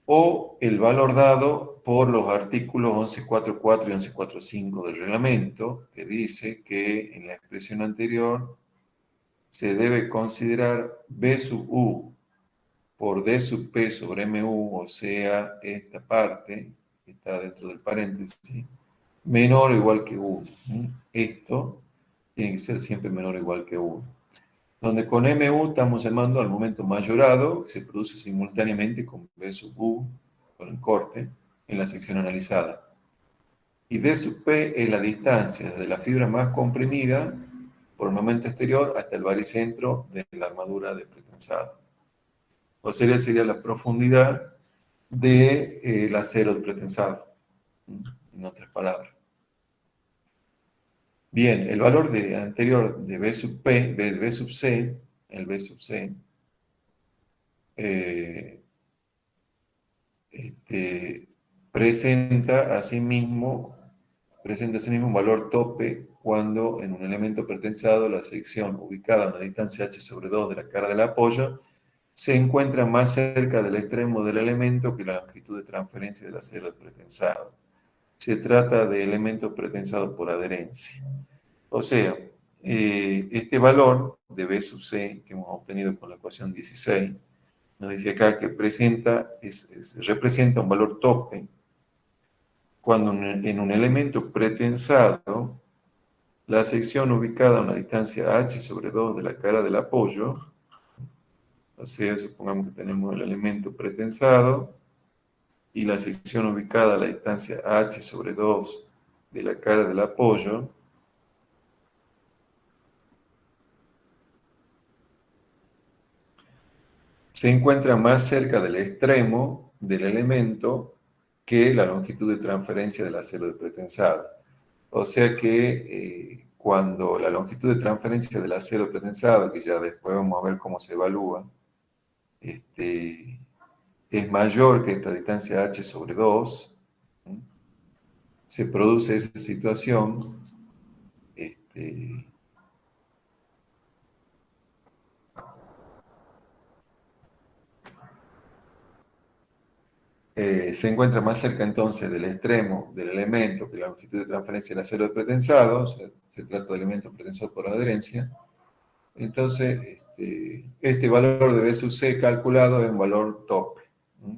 O el valor dado por los artículos 11.4.4 y 11.4.5 del reglamento, que dice que en la expresión anterior se debe considerar B sub U por D sub P sobre MU, o sea, esta parte que está dentro del paréntesis, menor o igual que 1. Esto tiene que ser siempre menor o igual que 1. Donde con MU estamos llamando al momento mayorado, que se produce simultáneamente con B sub U, con el corte, en la sección analizada. Y D sub P es la distancia desde la fibra más comprimida por el momento exterior hasta el baricentro de la armadura de pretensado. O sea, sería la profundidad del acero de pretensado, en otras palabras. Bien, el valor anterior de B sub P, B sub C, el B sub C, presenta asimismo un valor tope cuando en un elemento pretensado la sección ubicada a una distancia h sobre 2 de la cara del apoyo se encuentra más cerca del extremo del elemento que la longitud de transferencia del acero pretensado. Se trata de elementos pretensados por adherencia. O sea, este valor de B sub C que hemos obtenido con la ecuación 16, nos dice acá que representa un valor tope cuando en un elemento pretensado la sección ubicada a una distancia h sobre 2 de la cara del apoyo, o sea, supongamos que tenemos el elemento pretensado y la sección ubicada a la distancia h sobre 2 de la cara del apoyo, se encuentra más cerca del extremo del elemento que la longitud de transferencia del acero de pretensado. O sea que cuando la longitud de transferencia del acero pretensado, que ya después vamos a ver cómo se evalúa, es mayor que esta distancia h sobre 2, ¿sí? Se produce esa situación, se encuentra más cerca entonces del extremo del elemento que la longitud de transferencia del acero de pretensado, o sea, se trata de elementos pretensados por adherencia. Entonces, este valor de B sub C calculado es un valor tope. ¿Sí?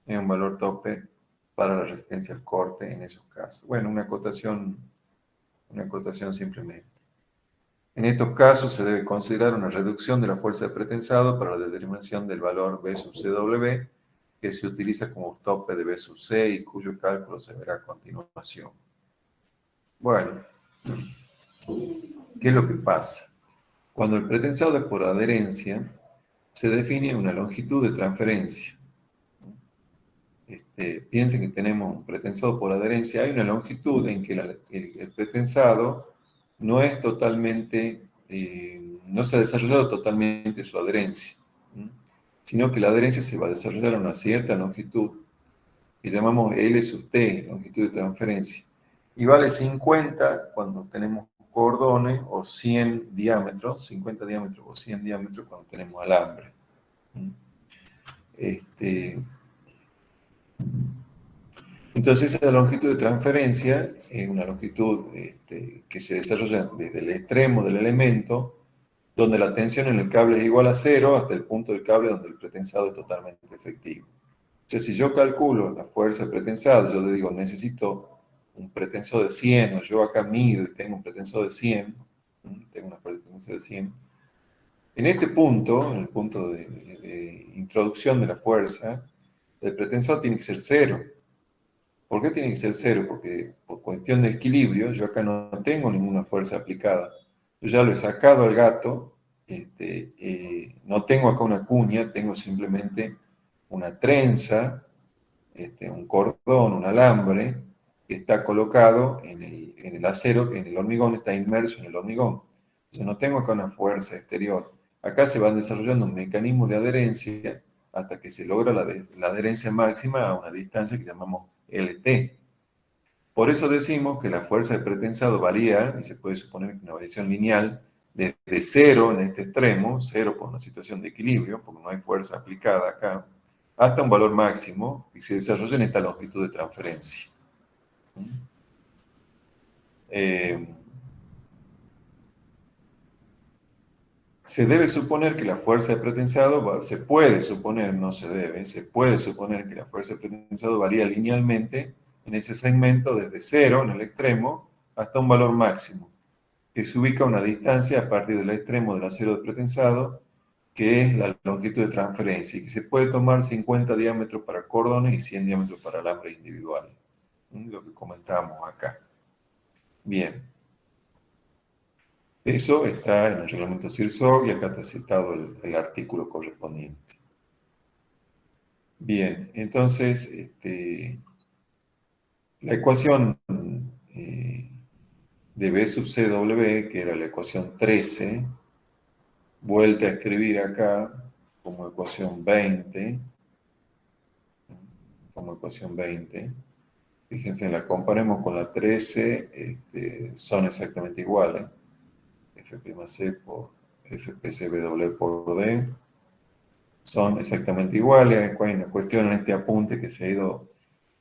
Es un valor tope para la resistencia al corte en esos casos. Bueno, una acotación simplemente. En estos casos se debe considerar una reducción de la fuerza de pretensado para la determinación del valor B sub CW, que se utiliza como tope de B sub C y cuyo cálculo se verá a continuación. Bueno, ¿qué es lo que pasa? Cuando el pretensado es por adherencia, se define una longitud de transferencia. Piensen que tenemos un pretensado por adherencia. Hay una longitud en que el pretensado no es totalmente, no se ha desarrollado totalmente su adherencia, ¿sí? Sino que la adherencia se va a desarrollar a una cierta longitud que llamamos L sub T, longitud de transferencia. Y vale 50 cuando tenemos cordones o 100 diámetros, 50 diámetros o 100 diámetros cuando tenemos alambre. Entonces, esa longitud de transferencia es una longitud que se desarrolla desde el extremo del elemento, donde la tensión en el cable es igual a cero, hasta el punto del cable donde el pretensado es totalmente efectivo. O sea, si yo calculo la fuerza pretensada, yo le digo, necesito un pretensor de 100, o yo acá mido y tengo un pretensor de 100, tengo una pretensor de 100, en este punto, en el punto de introducción de la fuerza, el pretensor tiene que ser cero. ¿Por qué tiene que ser cero? Porque por cuestión de equilibrio, yo acá no tengo ninguna fuerza aplicada. Yo ya lo he sacado al gato, no tengo acá una cuña, tengo simplemente una trenza, un cordón, un alambre, que está colocado en el acero, en el hormigón, está inmerso en el hormigón. Yo no tengo acá una fuerza exterior. Acá se van desarrollando un mecanismo de adherencia hasta que se logra la adherencia máxima a una distancia que llamamos LT. Por eso decimos que la fuerza de pretensado varía, y se puede suponer que una variación lineal, desde cero en este extremo, cero por una situación de equilibrio, porque no hay fuerza aplicada acá, hasta un valor máximo, y se desarrolla en esta longitud de transferencia. Se debe suponer que la fuerza de pretensado, se puede suponer, no se debe, se puede suponer que la fuerza de pretensado varía linealmente en ese segmento desde cero en el extremo hasta un valor máximo, que se ubica a una distancia a partir del extremo del acero de pretensado, que es la longitud de transferencia, y que se puede tomar 50 diámetros para cordones y 100 diámetros para alambres individuales. Lo que comentábamos acá. Bien. Eso está en el reglamento CIRSOC y acá está citado el artículo correspondiente. Bien, entonces, la ecuación de B sub CW, que era la ecuación 13, vuelta a escribir acá como ecuación 20, Fíjense, la comparemos con la 13, son exactamente iguales. F'C por F'Cw por D. son exactamente iguales. Hay una cuestión en este apunte que se ha ido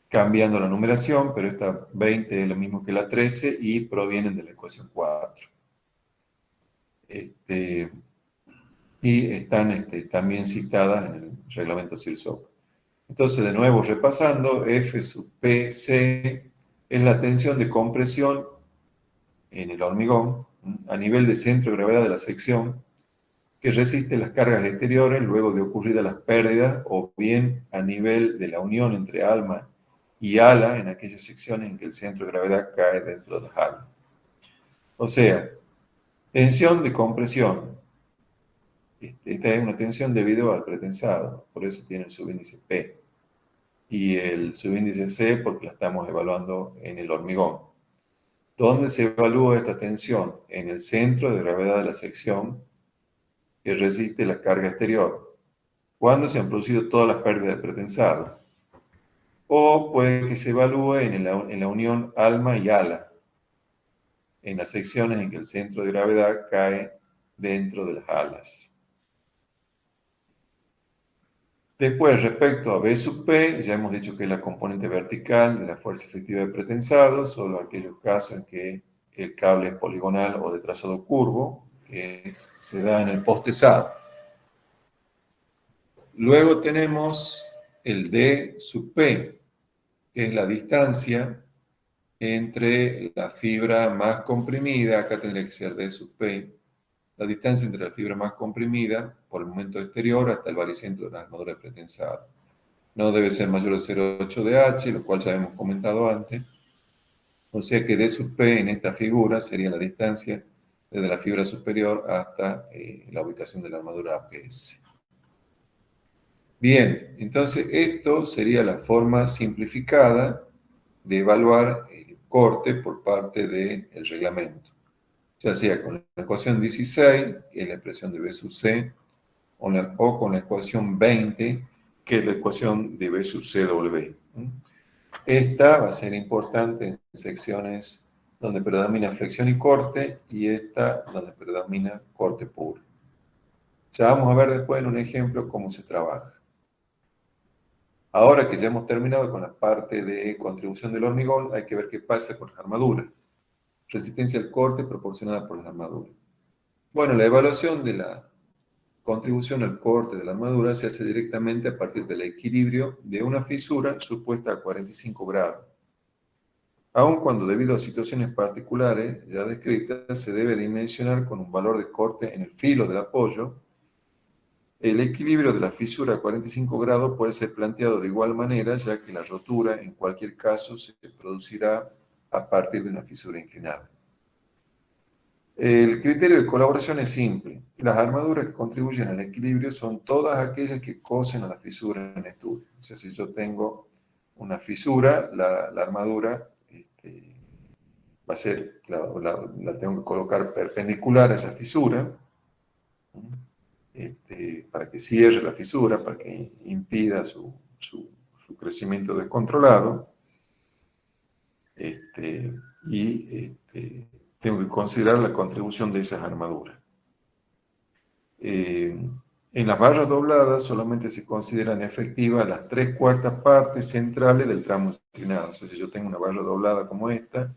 cambiando la numeración, pero esta 20 es lo mismo que la 13 y provienen de la ecuación 4. Y están también citadas en el reglamento CIRSOC. Entonces, de nuevo, repasando, F sub PC es la tensión de compresión en el hormigón a nivel de centro de gravedad de la sección que resiste las cargas exteriores luego de ocurridas las pérdidas o bien a nivel de la unión entre alma y ala en aquellas secciones en que el centro de gravedad cae dentro de las alas. O sea, tensión de compresión. Esta es una tensión debido al pretensado, por eso tiene el subíndice P. Y el subíndice C porque la estamos evaluando en el hormigón. ¿Dónde se evalúa esta tensión? En el centro de gravedad de la sección que resiste la carga exterior. ¿Cuándo se han producido todas las pérdidas de pretensado? O puede que se evalúe en la unión alma y ala, en las secciones en que el centro de gravedad cae dentro de las alas. Después, respecto a B sub P, ya hemos dicho que es la componente vertical de la fuerza efectiva de pretensado, solo aquellos casos en que el cable es poligonal o de trazado curvo, que se da en el postezado. Luego tenemos el D sub P, que es la distancia entre la fibra más comprimida, acá tendría que ser D sub P, la distancia entre la fibra más comprimida por el momento exterior hasta el baricentro de la armadura de pretensado. No debe ser mayor de 0,8 de H, lo cual ya hemos comentado antes. O sea que D sub P en esta figura sería la distancia desde la fibra superior hasta la ubicación de la armadura APS. Bien, entonces esto sería la forma simplificada de evaluar el corte por parte del reglamento, ya sea con la ecuación 16, que es la expresión de B sub C, o con la ecuación 20, que es la ecuación de B sub CW. Esta va a ser importante en secciones donde predomina flexión y corte, y esta donde predomina corte puro. Ya vamos a ver después en un ejemplo cómo se trabaja. Ahora que ya hemos terminado con la parte de contribución del hormigón, hay que ver qué pasa con las armaduras. Resistencia al corte proporcionada por las armaduras. Bueno, la evaluación de la contribución al corte de la armadura se hace directamente a partir del equilibrio de una fisura supuesta a 45 grados. Aun cuando debido a situaciones particulares ya descritas se debe dimensionar con un valor de corte en el filo del apoyo, el equilibrio de la fisura a 45 grados puede ser planteado de igual manera, ya que la rotura en cualquier caso se producirá a partir de una fisura inclinada. El criterio de colaboración es simple. Las armaduras que contribuyen al equilibrio son todas aquellas que cosen a la fisura en estudio. O sea, si yo tengo una fisura, la armadura va a ser, la tengo que colocar perpendicular a esa fisura, para que cierre la fisura, para que impida su crecimiento descontrolado, tengo que considerar la contribución de esas armaduras. En las barras dobladas solamente se consideran efectivas las 3/4 partes centrales del tramo inclinado. O sea, si yo tengo una barra doblada como esta,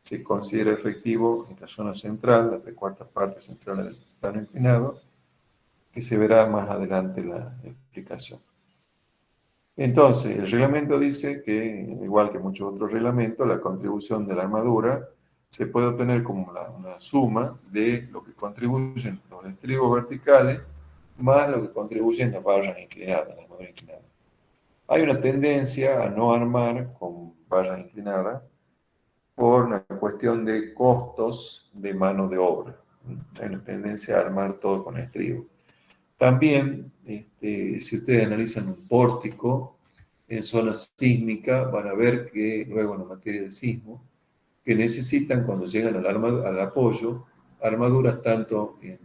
se considera efectivo en la zona central, las 3/4 partes centrales del plano inclinado, que se verá más adelante la explicación. Entonces, el reglamento dice que, igual que muchos otros reglamentos, la contribución de la armadura se puede obtener como una suma de lo que contribuyen los estribos verticales más lo que contribuyen las barras inclinadas, la armadura inclinada. Hay una tendencia a no armar con barras inclinadas por una cuestión de costos de mano de obra. Hay una tendencia a armar todo con estribos. También, si ustedes analizan un pórtico en zona sísmica, van a ver que luego en la materia del sismo, que necesitan cuando llegan al apoyo, armaduras tanto en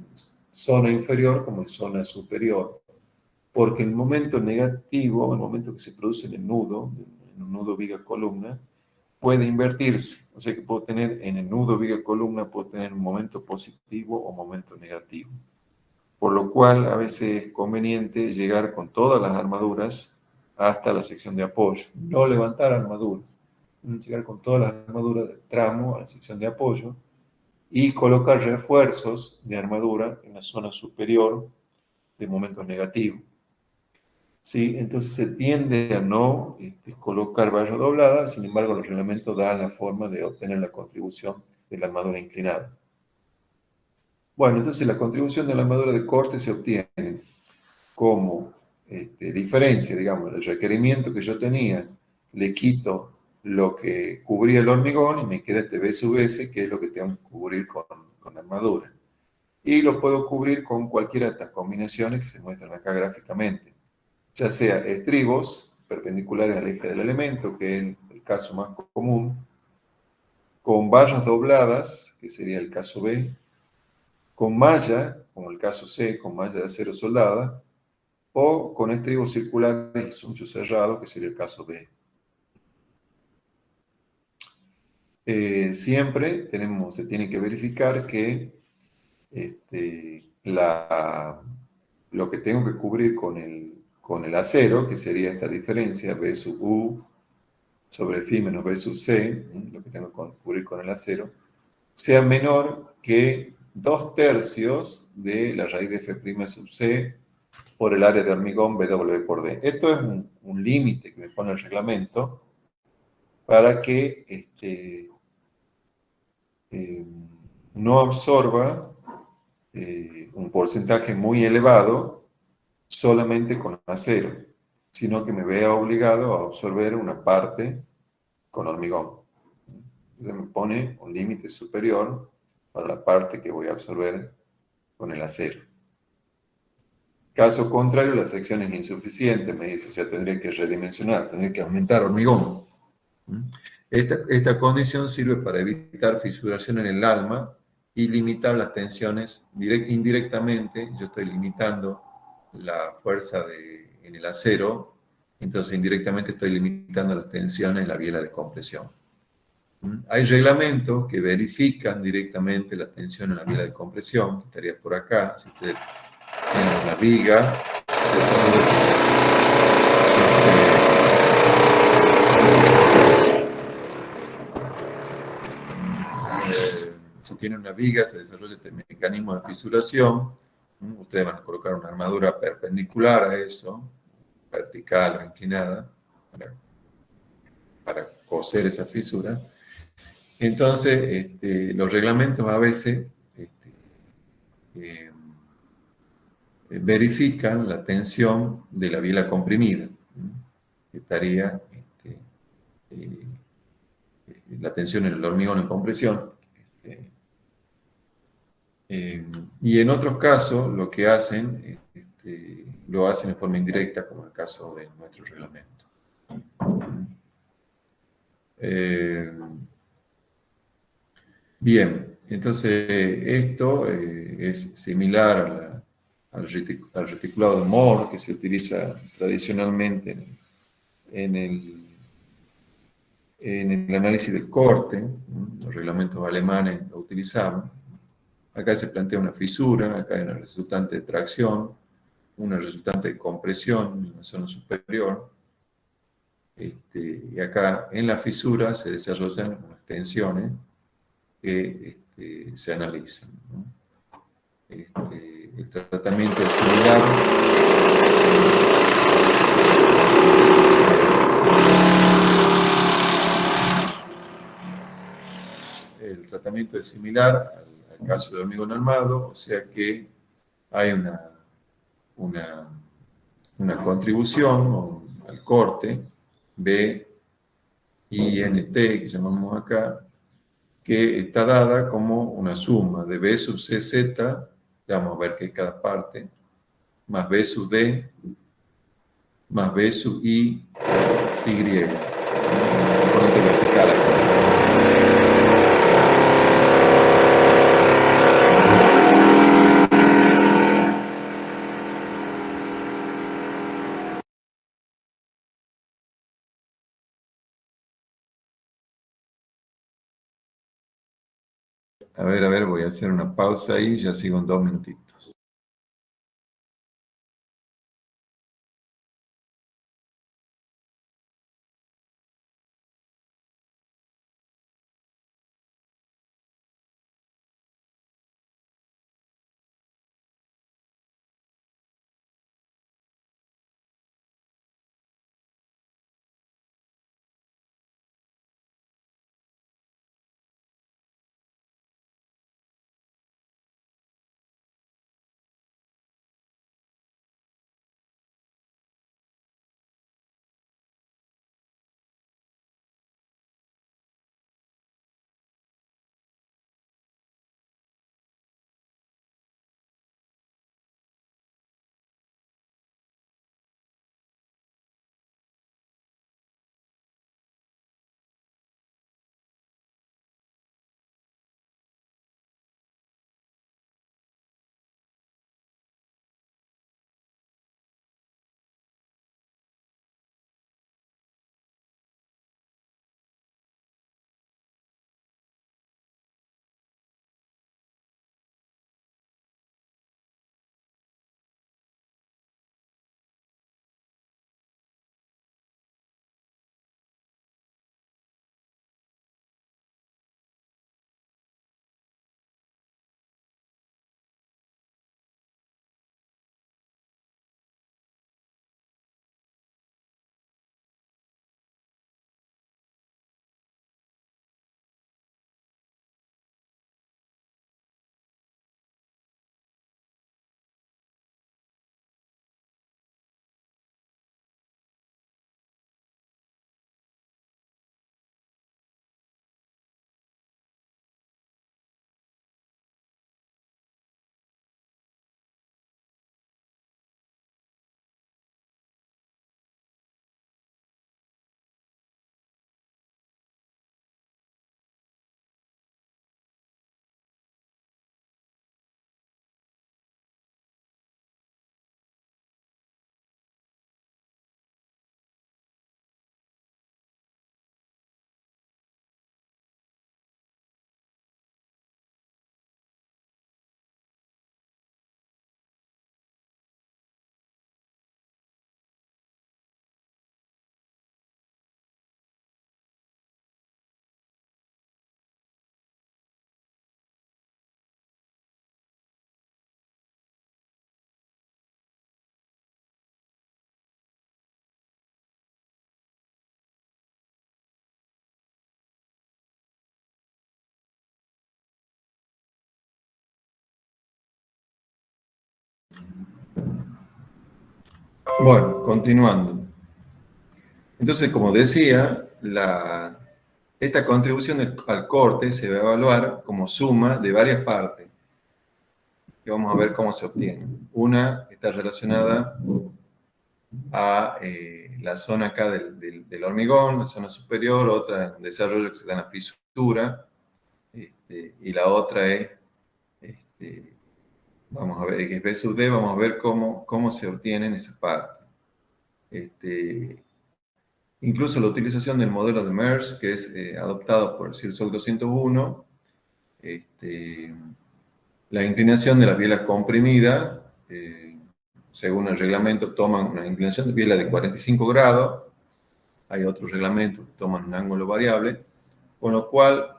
zona inferior como en zona superior. Porque en el momento negativo, en el momento que se produce en el nudo, en un nudo viga-columna, puede invertirse. O sea que puedo tener en el nudo viga-columna, puedo tener un momento positivo o momento negativo. por lo cual a veces es conveniente llegar con todas las armaduras hasta la sección de apoyo. No levantar armaduras, llegar con todas las armaduras del tramo a la sección de apoyo y colocar refuerzos de armadura en la zona superior de momentos negativos. ¿Sí? Entonces se tiende a no colocar barra doblada, sin embargo los reglamentos dan la forma de obtener la contribución de la armadura inclinada. Bueno, entonces la contribución de la armadura de corte se obtiene como diferencia, digamos, el requerimiento que yo tenía, le quito lo que cubría el hormigón y me queda este B sub S, que es lo que tengo que cubrir con armadura. Y lo puedo cubrir con cualquiera de estas combinaciones que se muestran acá gráficamente, ya sea estribos perpendiculares al eje del elemento, que es el caso más común, con barras dobladas, que sería el caso B, con malla, como el caso C, con malla de acero soldada, o con estribos circulares y suncho cerrado, que sería el caso D. Siempre se tiene que verificar que lo que tengo que cubrir con el acero, que sería esta diferencia, B sub U sobre phi menos B sub C, lo que tengo que cubrir con el acero, sea menor que 2/3 de la raíz de F' sub C por el área de hormigón BW por D. Esto es un límite que me pone el reglamento para que eh, no absorba un porcentaje muy elevado solamente con acero, sino que me vea obligado a absorber una parte con hormigón. Entonces me pone un límite superior para la parte que voy a absorber con el acero. Caso contrario, la sección es insuficiente, me dice, o sea, tendría que redimensionar, tendría que aumentar hormigón. Esta condición sirve para evitar fisuración en el alma y limitar las tensiones indirectamente. Yo estoy limitando la fuerza en el acero, entonces indirectamente estoy limitando las tensiones en la biela de compresión. Hay reglamentos que verifican directamente la tensión en la biela de compresión, que estaría por acá. Si ustedes tienen una viga, si tiene una viga, se desarrolla este mecanismo de fisuración. Ustedes van a colocar una armadura perpendicular a eso, vertical o inclinada, para coser esa fisura. Entonces, los reglamentos a veces eh, verifican la tensión de la biela comprimida, que estaría eh, la tensión en el hormigón en compresión. Y en otros casos lo que hacen, lo hacen de forma indirecta, como el caso de nuestro reglamento. Bien, entonces esto es similar al reticulado de Moore que se utiliza tradicionalmente en el análisis del corte. Los reglamentos alemanes lo utilizaban. Acá se plantea una fisura, acá hay una resultante de tracción, una resultante de compresión en la zona superior. Y acá en la fisura se desarrollan unas tensiones que se analizan, ¿no? El tratamiento es similar. El tratamiento es similar al caso del hormigón armado, o sea que hay una contribución al corte B INT, que llamamos acá, que está dada como una suma de B sub CZ, vamos a ver que es cada parte, más B sub D, más B sub I, Y. Componente vertical acá. A ver, voy a hacer una pausa ahí, ya sigo en 2 minutitos. Bueno, continuando. Entonces, como decía, esta contribución al corte se va a evaluar como suma de varias partes, que vamos a ver cómo se obtiene. Una está relacionada a la zona acá del hormigón, la zona superior, otra en desarrollo que se da en la fisura, y la otra es, este, vamos a ver, X B sub D, vamos a ver cómo se obtienen esas partes. Incluso la utilización del modelo de MERS, que es adoptado por el CIRSOC 201, la inclinación de la biela comprimida, según el reglamento, toman una inclinación de biela de 45 grados, hay otros reglamentos que toman un ángulo variable, con lo cual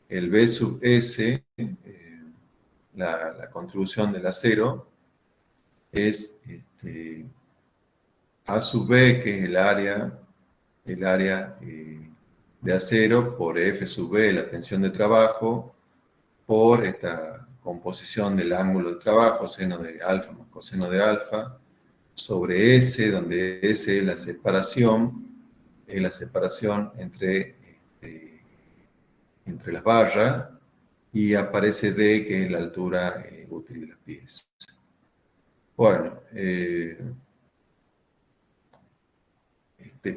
el B sub S, la contribución del acero, es A sub B, que es el área de acero, por F sub B, la tensión de trabajo, por esta composición del ángulo de trabajo, seno de alfa más coseno de alfa, sobre S, donde S es la separación entre las barras, y aparece D, que es la altura útil de las piezas. Bueno,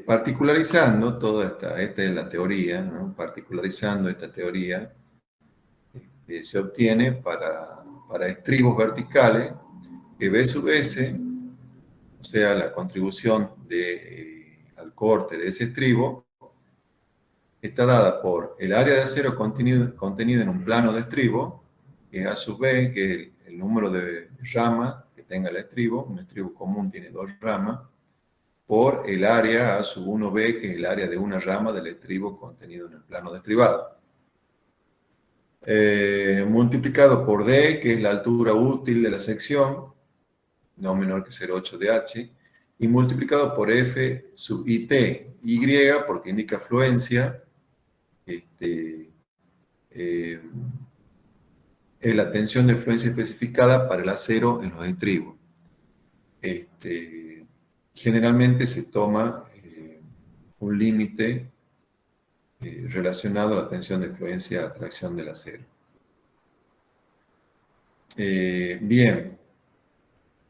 particularizando toda esta es la teoría, ¿no? Particularizando esta teoría, se obtiene para estribos verticales que B sub S, o sea, la contribución al corte de ese estribo, está dada por el área de acero contenida en un plano de estribo, que es A sub B, que es el número de ramas que tenga el estribo. Un estribo común tiene 2 ramas, por el área A sub 1B, que es el área de una rama del estribo contenido en el plano de estribado. Multiplicado por D, que es la altura útil de la sección, no menor que 0,8 de H, y multiplicado por F sub IT, Y, porque indica fluencia, es la tensión de fluencia especificada para el acero en los estribos. Generalmente se toma un límite relacionado a la tensión de fluencia a tracción del acero. Bien,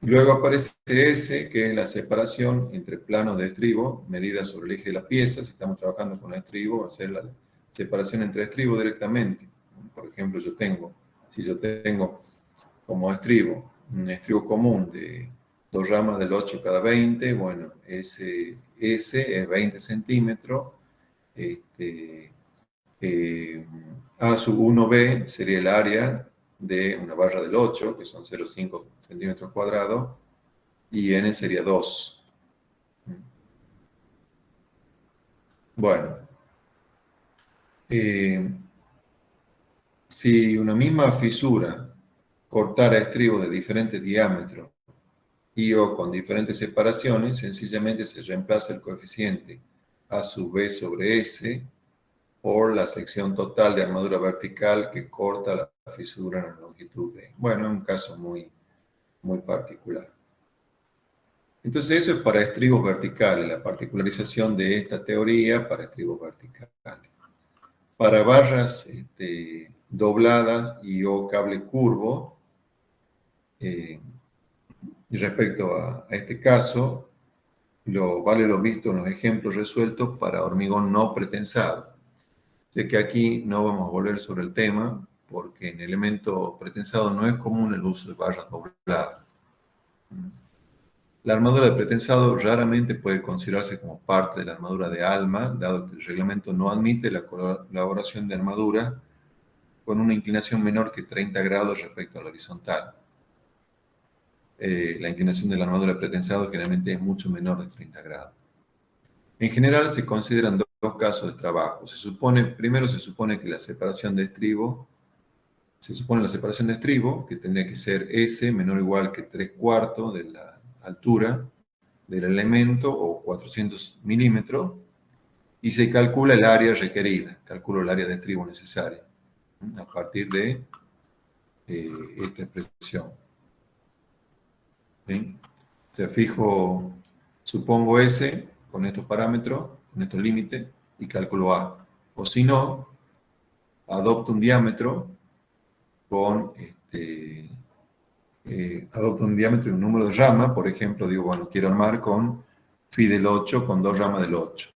luego aparece S, que es la separación entre planos de estribo, medida sobre el eje de la pieza. Si estamos trabajando con el estribo, va a ser la separación entre estribos directamente. Por ejemplo, si yo tengo como estribo un estribo común de 2 ramas del 8 cada 20, bueno, S es 20 centímetros. A sub 1B sería el área de una barra del 8, que son 0,5 centímetros cuadrados, y N sería 2. Bueno, si una misma fisura cortara estribos de diferentes diámetros y o con diferentes separaciones, sencillamente se reemplaza el coeficiente A sub B sobre S por la sección total de armadura vertical que corta la fisura en la longitud D. Bueno, es un caso muy, muy particular. Entonces eso es para estribos verticales, la particularización de esta teoría para estribos verticales. Para barras dobladas y o cable curvo, y respecto a este caso, vale lo visto en los ejemplos resueltos para hormigón no pretensado. Sé que aquí no vamos a volver sobre el tema, porque en elemento pretensado no es común el uso de barras dobladas. La armadura de pretensado raramente puede considerarse como parte de la armadura de alma, dado que el reglamento no admite la colaboración de armadura con una inclinación menor que 30 grados respecto a la horizontal. La inclinación de la armadura de pretensado generalmente es mucho menor de 30 grados. En general se consideran dos casos de trabajo. Primero se supone que la separación de estribo, que tendría que ser S menor o igual que 3/4 de la altura del elemento, o 400 milímetros, y se calcula el área requerida, calculo el área de estribo necesaria, a partir de esta expresión. ¿Sí? O sea, fijo, supongo S con estos parámetros, con estos límites, y calculo A. O si no, adopto un diámetro con adopto un diámetro y un número de rama. Por ejemplo, digo, bueno, quiero armar con phi del 8 con 2 ramas del 8.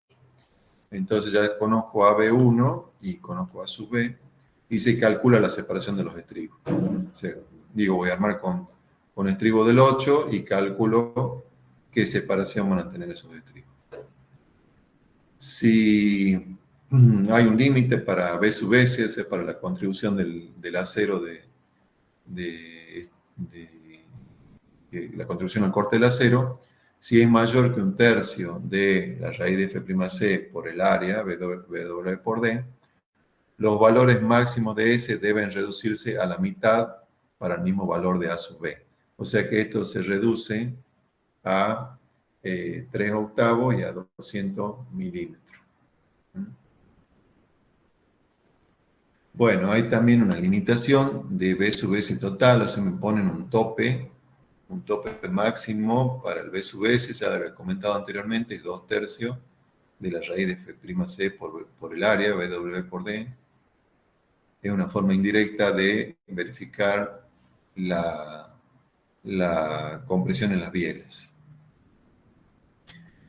Entonces ya conozco a B1 y conozco a sub B, y se calcula la separación de los estribos. O sea, digo, voy a armar con estribo del 8 y calculo qué separación van a tener esos estribos. Si hay un límite para B sub S, es para la contribución del acero de la contribución al corte del acero, si es mayor que un tercio de la raíz de F'C por el área, W por D, los valores máximos de S deben reducirse a la mitad para el mismo valor de A sub B. O sea que esto se reduce a 3 octavos y a 200 milímetros. Bueno, hay también una limitación de B sub S total, o sea, me ponen un tope máximo para el B sub S, ya lo había comentado anteriormente, es 2/3 de la raíz de F'C por el área, W por D. Es una forma indirecta de verificar la compresión en las bielas.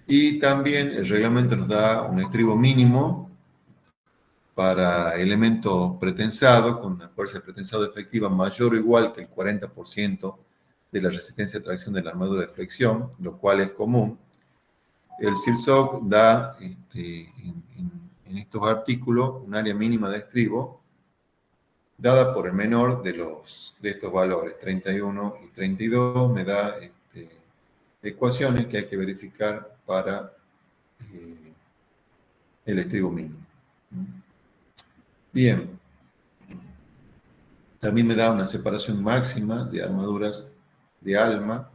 Y también el reglamento nos da un estribo mínimo para elementos pretensados, con una fuerza de pretensado efectiva mayor o igual que el 40% de la resistencia a tracción de la armadura de flexión, lo cual es común. El CIRSOC da en estos artículos un área mínima de estribo dada por el menor de estos valores, 31 y 32, me da ecuaciones que hay que verificar para el estribo mínimo. Bien, también me da una separación máxima de armaduras de ALMA.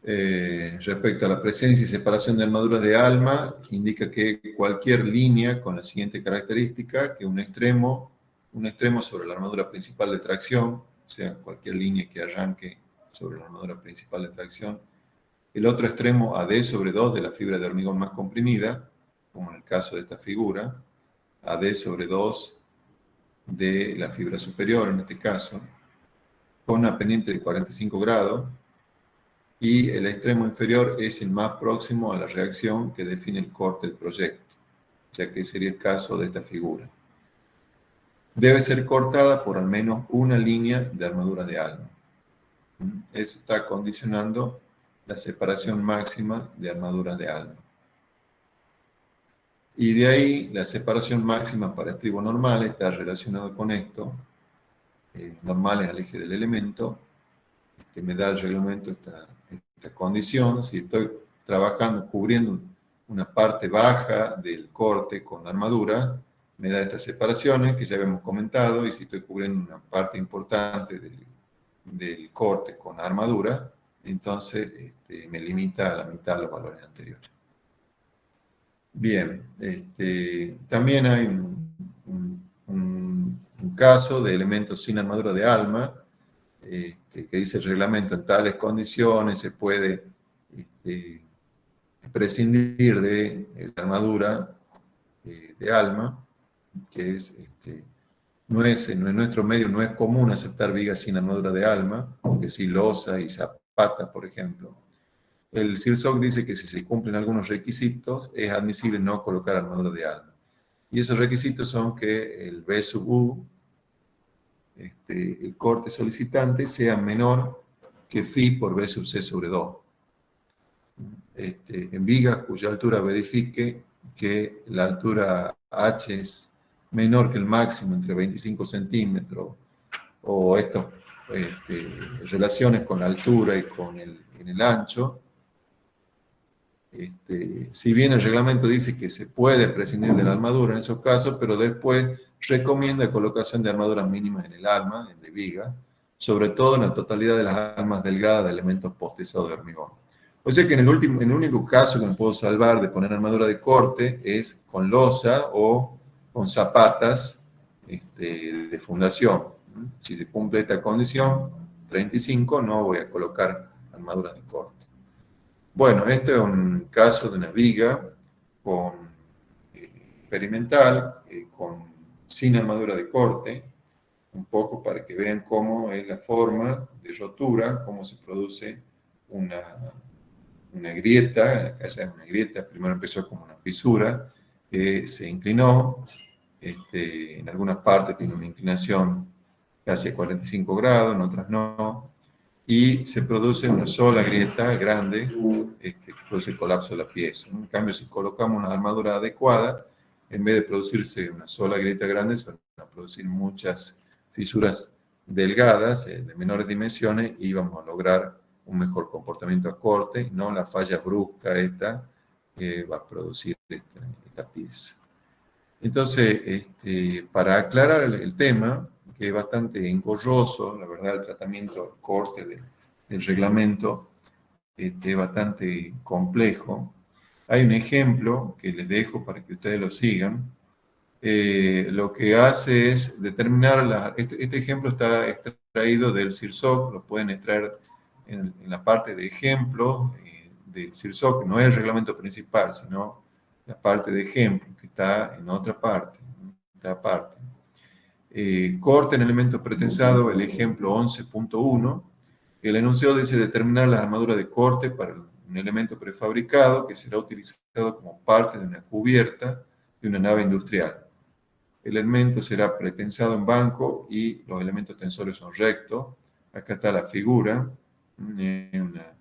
Respecto a la presencia y separación de armaduras de ALMA, indica que cualquier línea con la siguiente característica, que un extremo sobre la armadura principal de tracción, o sea, cualquier línea que arranque sobre la armadura principal de tracción, el otro extremo AD sobre 2 de la fibra de hormigón más comprimida, como en el caso de esta figura, AD sobre 2 de la fibra superior en este caso, con una pendiente de 45 grados, y el extremo inferior es el más próximo a la reacción que define el corte del proyecto, o sea que sería el caso de esta figura. Debe ser cortada por al menos una línea de armadura de ALMA. Eso está condicionando la separación máxima de armaduras de ALMA. Y de ahí, la separación máxima para estribo normal está relacionado con esto, normales al eje del elemento, que me da el reglamento esta condición. Si estoy trabajando, cubriendo una parte baja del corte con armadura, me da estas separaciones que ya habíamos comentado, y si estoy cubriendo una parte importante del corte con armadura, entonces me limita a la mitad los valores anteriores. Bien, también hay un caso de elementos sin armadura de ALMA, que dice el reglamento: en tales condiciones se puede prescindir de la armadura de ALMA, que es, en nuestro medio no es común aceptar vigas sin armadura de ALMA, aunque sí losa y zapata, por ejemplo. El CIRSOC dice que si se cumplen algunos requisitos, es admisible no colocar armadura de ALMA. Y esos requisitos son que el B sub U, el corte solicitante, sea menor que phi por B sub C sobre 2. En vigas cuya altura verifique que la altura H es menor que el máximo entre 25 centímetros, o estas relaciones con la altura y con el ancho. Si bien el reglamento dice que se puede prescindir de la armadura en esos casos, pero después recomienda colocación de armaduras mínimas en el alma, de viga, sobre todo en la totalidad de las almas delgadas de elementos postizados de hormigón. O sea que en el único caso que me puedo salvar de poner armadura de corte es con losa o con zapatas de fundación. Si se cumple esta condición, 35, no voy a colocar armaduras de corte. Bueno, este es un caso de una viga experimental, sin armadura de corte, un poco para que vean cómo es la forma de rotura, cómo se produce una grieta. Acá ya es una grieta, primero empezó como una fisura, se inclinó, en algunas partes tiene una inclinación casi a 45 grados, en otras no, y se produce una sola grieta grande, que produce el colapso de la pieza. En cambio, si colocamos una armadura adecuada, en vez de producirse una sola grieta grande, se van a producir muchas fisuras delgadas, de menores dimensiones, y vamos a lograr un mejor comportamiento a corte, no la falla brusca esta que va a producir esta pieza. Entonces, para aclarar el tema, que es bastante engorroso, la verdad, el tratamiento, el corte del reglamento, es bastante complejo. Hay un ejemplo que les dejo para que ustedes lo sigan. Lo que hace es determinar, este ejemplo está extraído del CIRSOC, lo pueden extraer en la parte de ejemplo del CIRSOC, no es el reglamento principal, sino la parte de ejemplo, que está en otra parte. Esta parte. Corte en elemento pretensado, el ejemplo 11.1. El enunciado dice determinar la armadura de corte para un elemento prefabricado que será utilizado como parte de una cubierta de una nave industrial. El elemento será pretensado en banco y los elementos tensores son rectos. Acá está la figura, una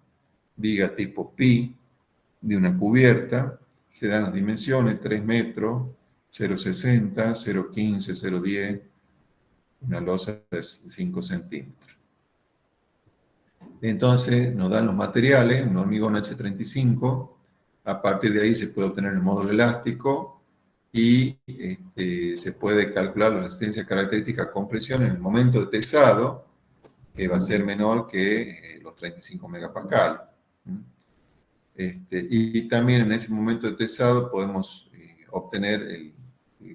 viga tipo pi de una cubierta. Se dan las dimensiones, 3 metros, 0,60, 0,15, 0,10. Una losa de 5 centímetros. Entonces nos dan los materiales, un hormigón H35. A partir de ahí se puede obtener el módulo elástico y se puede calcular la resistencia característica a compresión en el momento de tesado, que va a ser menor que los 35 megapascales. Y también en ese momento de tesado podemos obtener el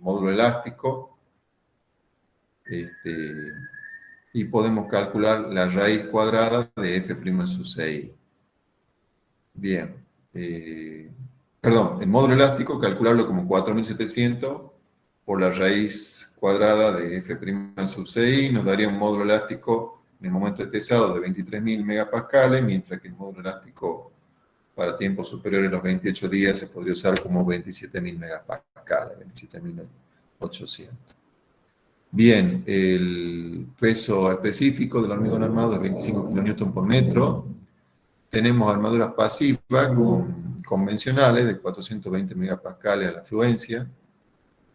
módulo elástico, y podemos calcular la raíz cuadrada de f' sub 6. Bien. Perdón, el módulo elástico calcularlo como 4700 por la raíz cuadrada de f' sub 6 nos daría un módulo elástico en el momento de tesado de 23.000 megapascales, mientras que el módulo elástico para tiempos superiores a los 28 días se podría usar como 27.000 megapascales, 27.800. Bien, el peso específico del hormigón armado es 25 kN por metro. Tenemos armaduras pasivas convencionales de 420 megapascales a la fluencia,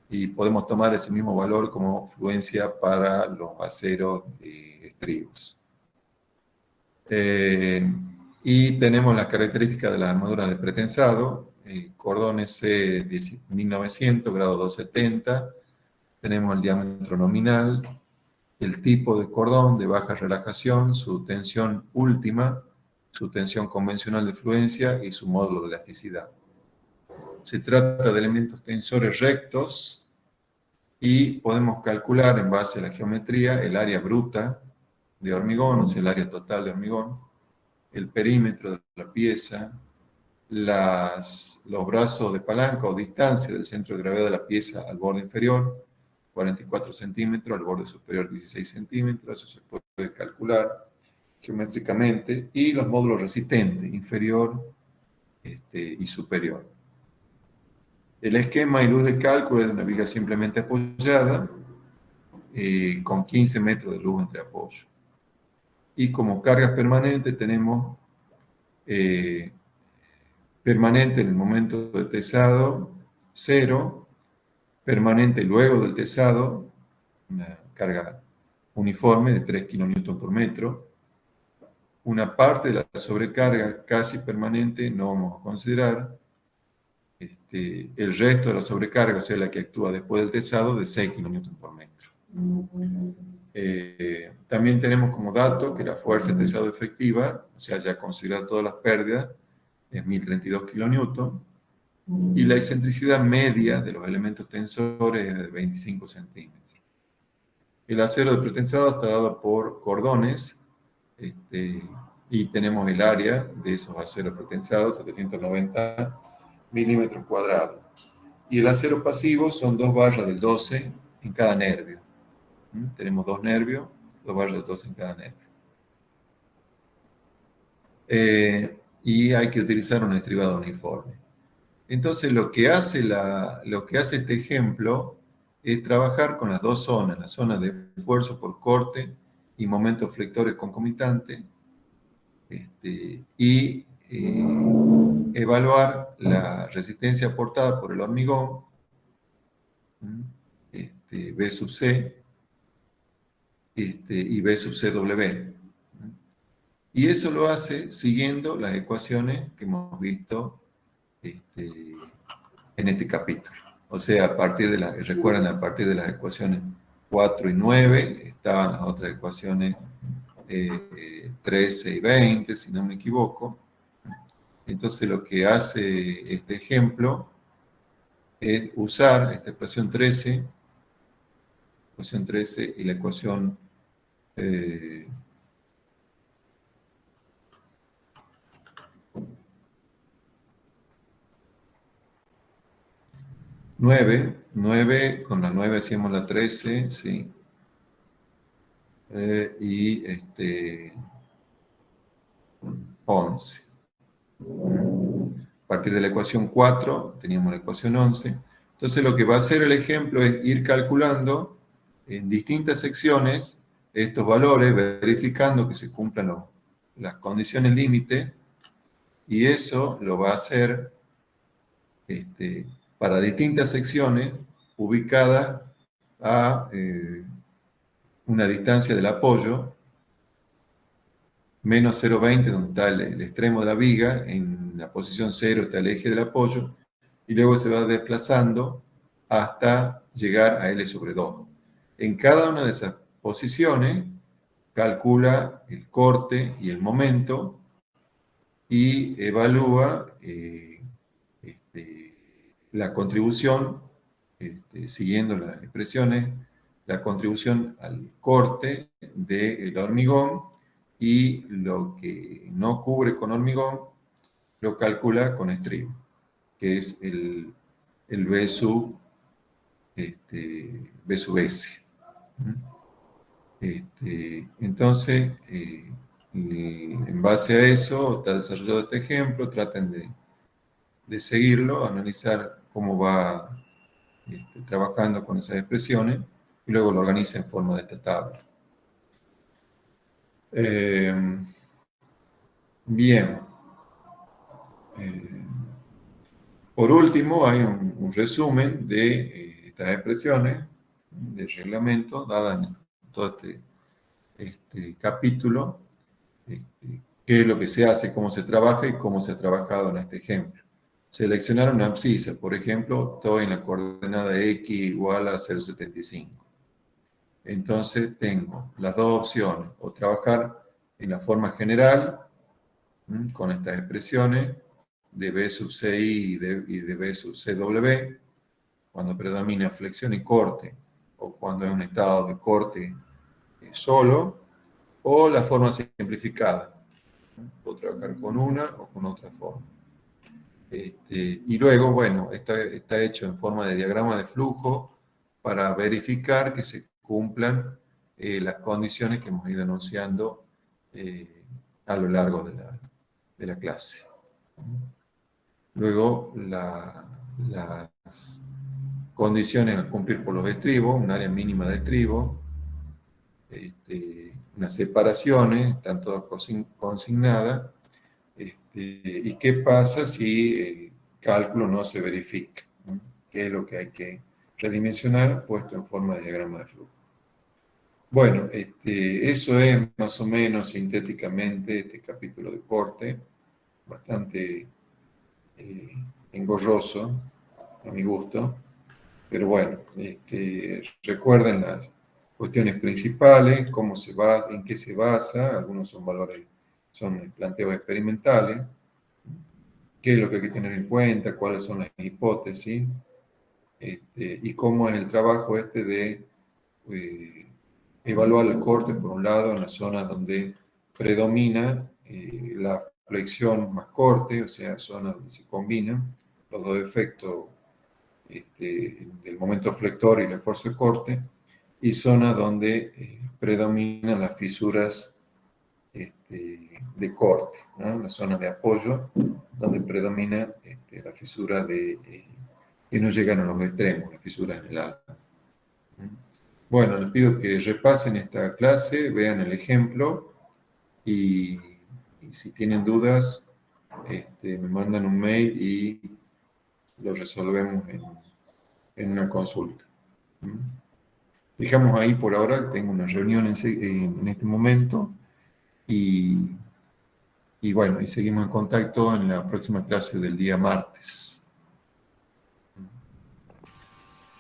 y podemos tomar ese mismo valor como fluencia para los aceros estribos. Y tenemos las características de las armaduras de pretensado, cordones C 1900, grado 270, tenemos el diámetro nominal, el tipo de cordón de baja relajación, su tensión última, su tensión convencional de fluencia y su módulo de elasticidad. Se trata de elementos tensores rectos y podemos calcular en base a la geometría el área bruta de hormigón, o sea, el área total de hormigón, el perímetro de la pieza, los brazos de palanca o distancia del centro de gravedad de la pieza al borde inferior, 44 centímetros, al borde superior 16 centímetros, eso se puede calcular geométricamente, y los módulos resistentes, inferior y superior. El esquema y luz de cálculo es de una viga simplemente apoyada, con 15 metros de luz entre apoyos. Y como cargas permanentes tenemos permanente en el momento de tesado, 0, permanente luego del tesado, una carga uniforme de 3 kN por metro. Una parte de la sobrecarga casi permanente no vamos a considerar. El resto de la sobrecarga, o sea, la que actúa después del tesado, de 6 kN por metro. También tenemos como dato que la fuerza de tesado efectiva, o sea, ya considerada todas las pérdidas, es 1032 kN, y la excentricidad media de los elementos tensores es de 25 centímetros. El acero de pretensado está dado por cordones Y tenemos el área de esos aceros pretensados, 790 milímetros cuadrados. Y el acero pasivo son 2 barras del 12 en cada nervio. Tenemos 2 nervios, 2 barras del 12 en cada nervio. Y hay que utilizar un estribado uniforme. Entonces, lo que hace este ejemplo es trabajar con las dos zonas, la zona de esfuerzo por corte y momentos flectores concomitantes, y evaluar la resistencia aportada por el hormigón, B sub C, y B sub CW. Y eso lo hace siguiendo las ecuaciones que hemos visto en este capítulo. O sea, recuerden, a partir de las ecuaciones 4 y 9, estaban las otras ecuaciones 13 y 20, si no me equivoco. Entonces, lo que hace este ejemplo es usar esta ecuación 13 y la ecuación 9, con la 9 hacíamos la 13, ¿sí? Y 11. A partir de la ecuación 4 teníamos la ecuación 11. Entonces lo que va a hacer el ejemplo es ir calculando en distintas secciones estos valores, verificando que se cumplan las condiciones límite, y eso lo va a hacer para distintas secciones ubicadas a una distancia del apoyo, menos 0,20, donde está el extremo de la viga, en la posición 0 está el eje del apoyo, y luego se va desplazando hasta llegar a L sobre 2. En cada una de esas posiciones calcula el corte y el momento y evalúa la contribución, siguiendo las expresiones, la contribución al corte del hormigón, y lo que no cubre con hormigón lo calcula con estribo, que es el B sub, B sub S. Entonces, en base a eso, está desarrollado este ejemplo, traten de seguirlo, analizar cómo va trabajando con esas expresiones, y luego lo organiza en forma de esta tabla. Bien. Por último, hay un resumen de estas expresiones del reglamento, dadas en todo este capítulo, qué es lo que se hace, cómo se trabaja y cómo se ha trabajado en este ejemplo. Seleccionar una abscisa, por ejemplo, estoy en la coordenada x igual a 0,75. Entonces tengo las dos opciones, o trabajar en la forma general, con estas expresiones de B sub CI y de B sub CW, cuando predomina flexión y corte, o cuando es un estado de corte solo, o la forma simplificada. Puedo trabajar con una o con otra forma. Y luego, bueno, está hecho en forma de diagrama de flujo para verificar que se cumplan las condiciones que hemos ido anunciando a lo largo de la clase. Luego, las condiciones a cumplir por los estribos, un área mínima de estribo, unas separaciones, están todas consignadas, y qué pasa si el cálculo no se verifica, ¿no? ¿Qué es lo que hay que redimensionar puesto en forma de diagrama de flujo? Bueno, eso es más o menos sintéticamente este capítulo de corte, bastante engorroso a mi gusto, pero bueno, recuerden las cuestiones principales, cómo se basa, en qué se basa, algunos son valores, son planteos experimentales, qué es lo que hay que tener en cuenta, cuáles son las hipótesis, y cómo es el trabajo de evaluar el corte, por un lado, en las zonas donde predomina la flexión más corte, o sea, zonas donde se combinan los dos efectos del momento flector y el esfuerzo de corte, y zonas donde predominan las fisuras de corte, ¿no? Las zonas de apoyo, donde predomina la fisura que no llegan a los extremos, las fisuras en el alma. Bueno, les pido que repasen esta clase, vean el ejemplo y si tienen dudas, me mandan un mail y lo resolvemos en una consulta. Dejamos ahí por ahora, tengo una reunión en este momento y bueno, y seguimos en contacto en la próxima clase del día martes.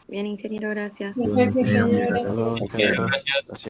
Bien, ingeniero, gracias. Perfecto, ingeniero, Hasta luego, gracias. ingeniero. Gracias.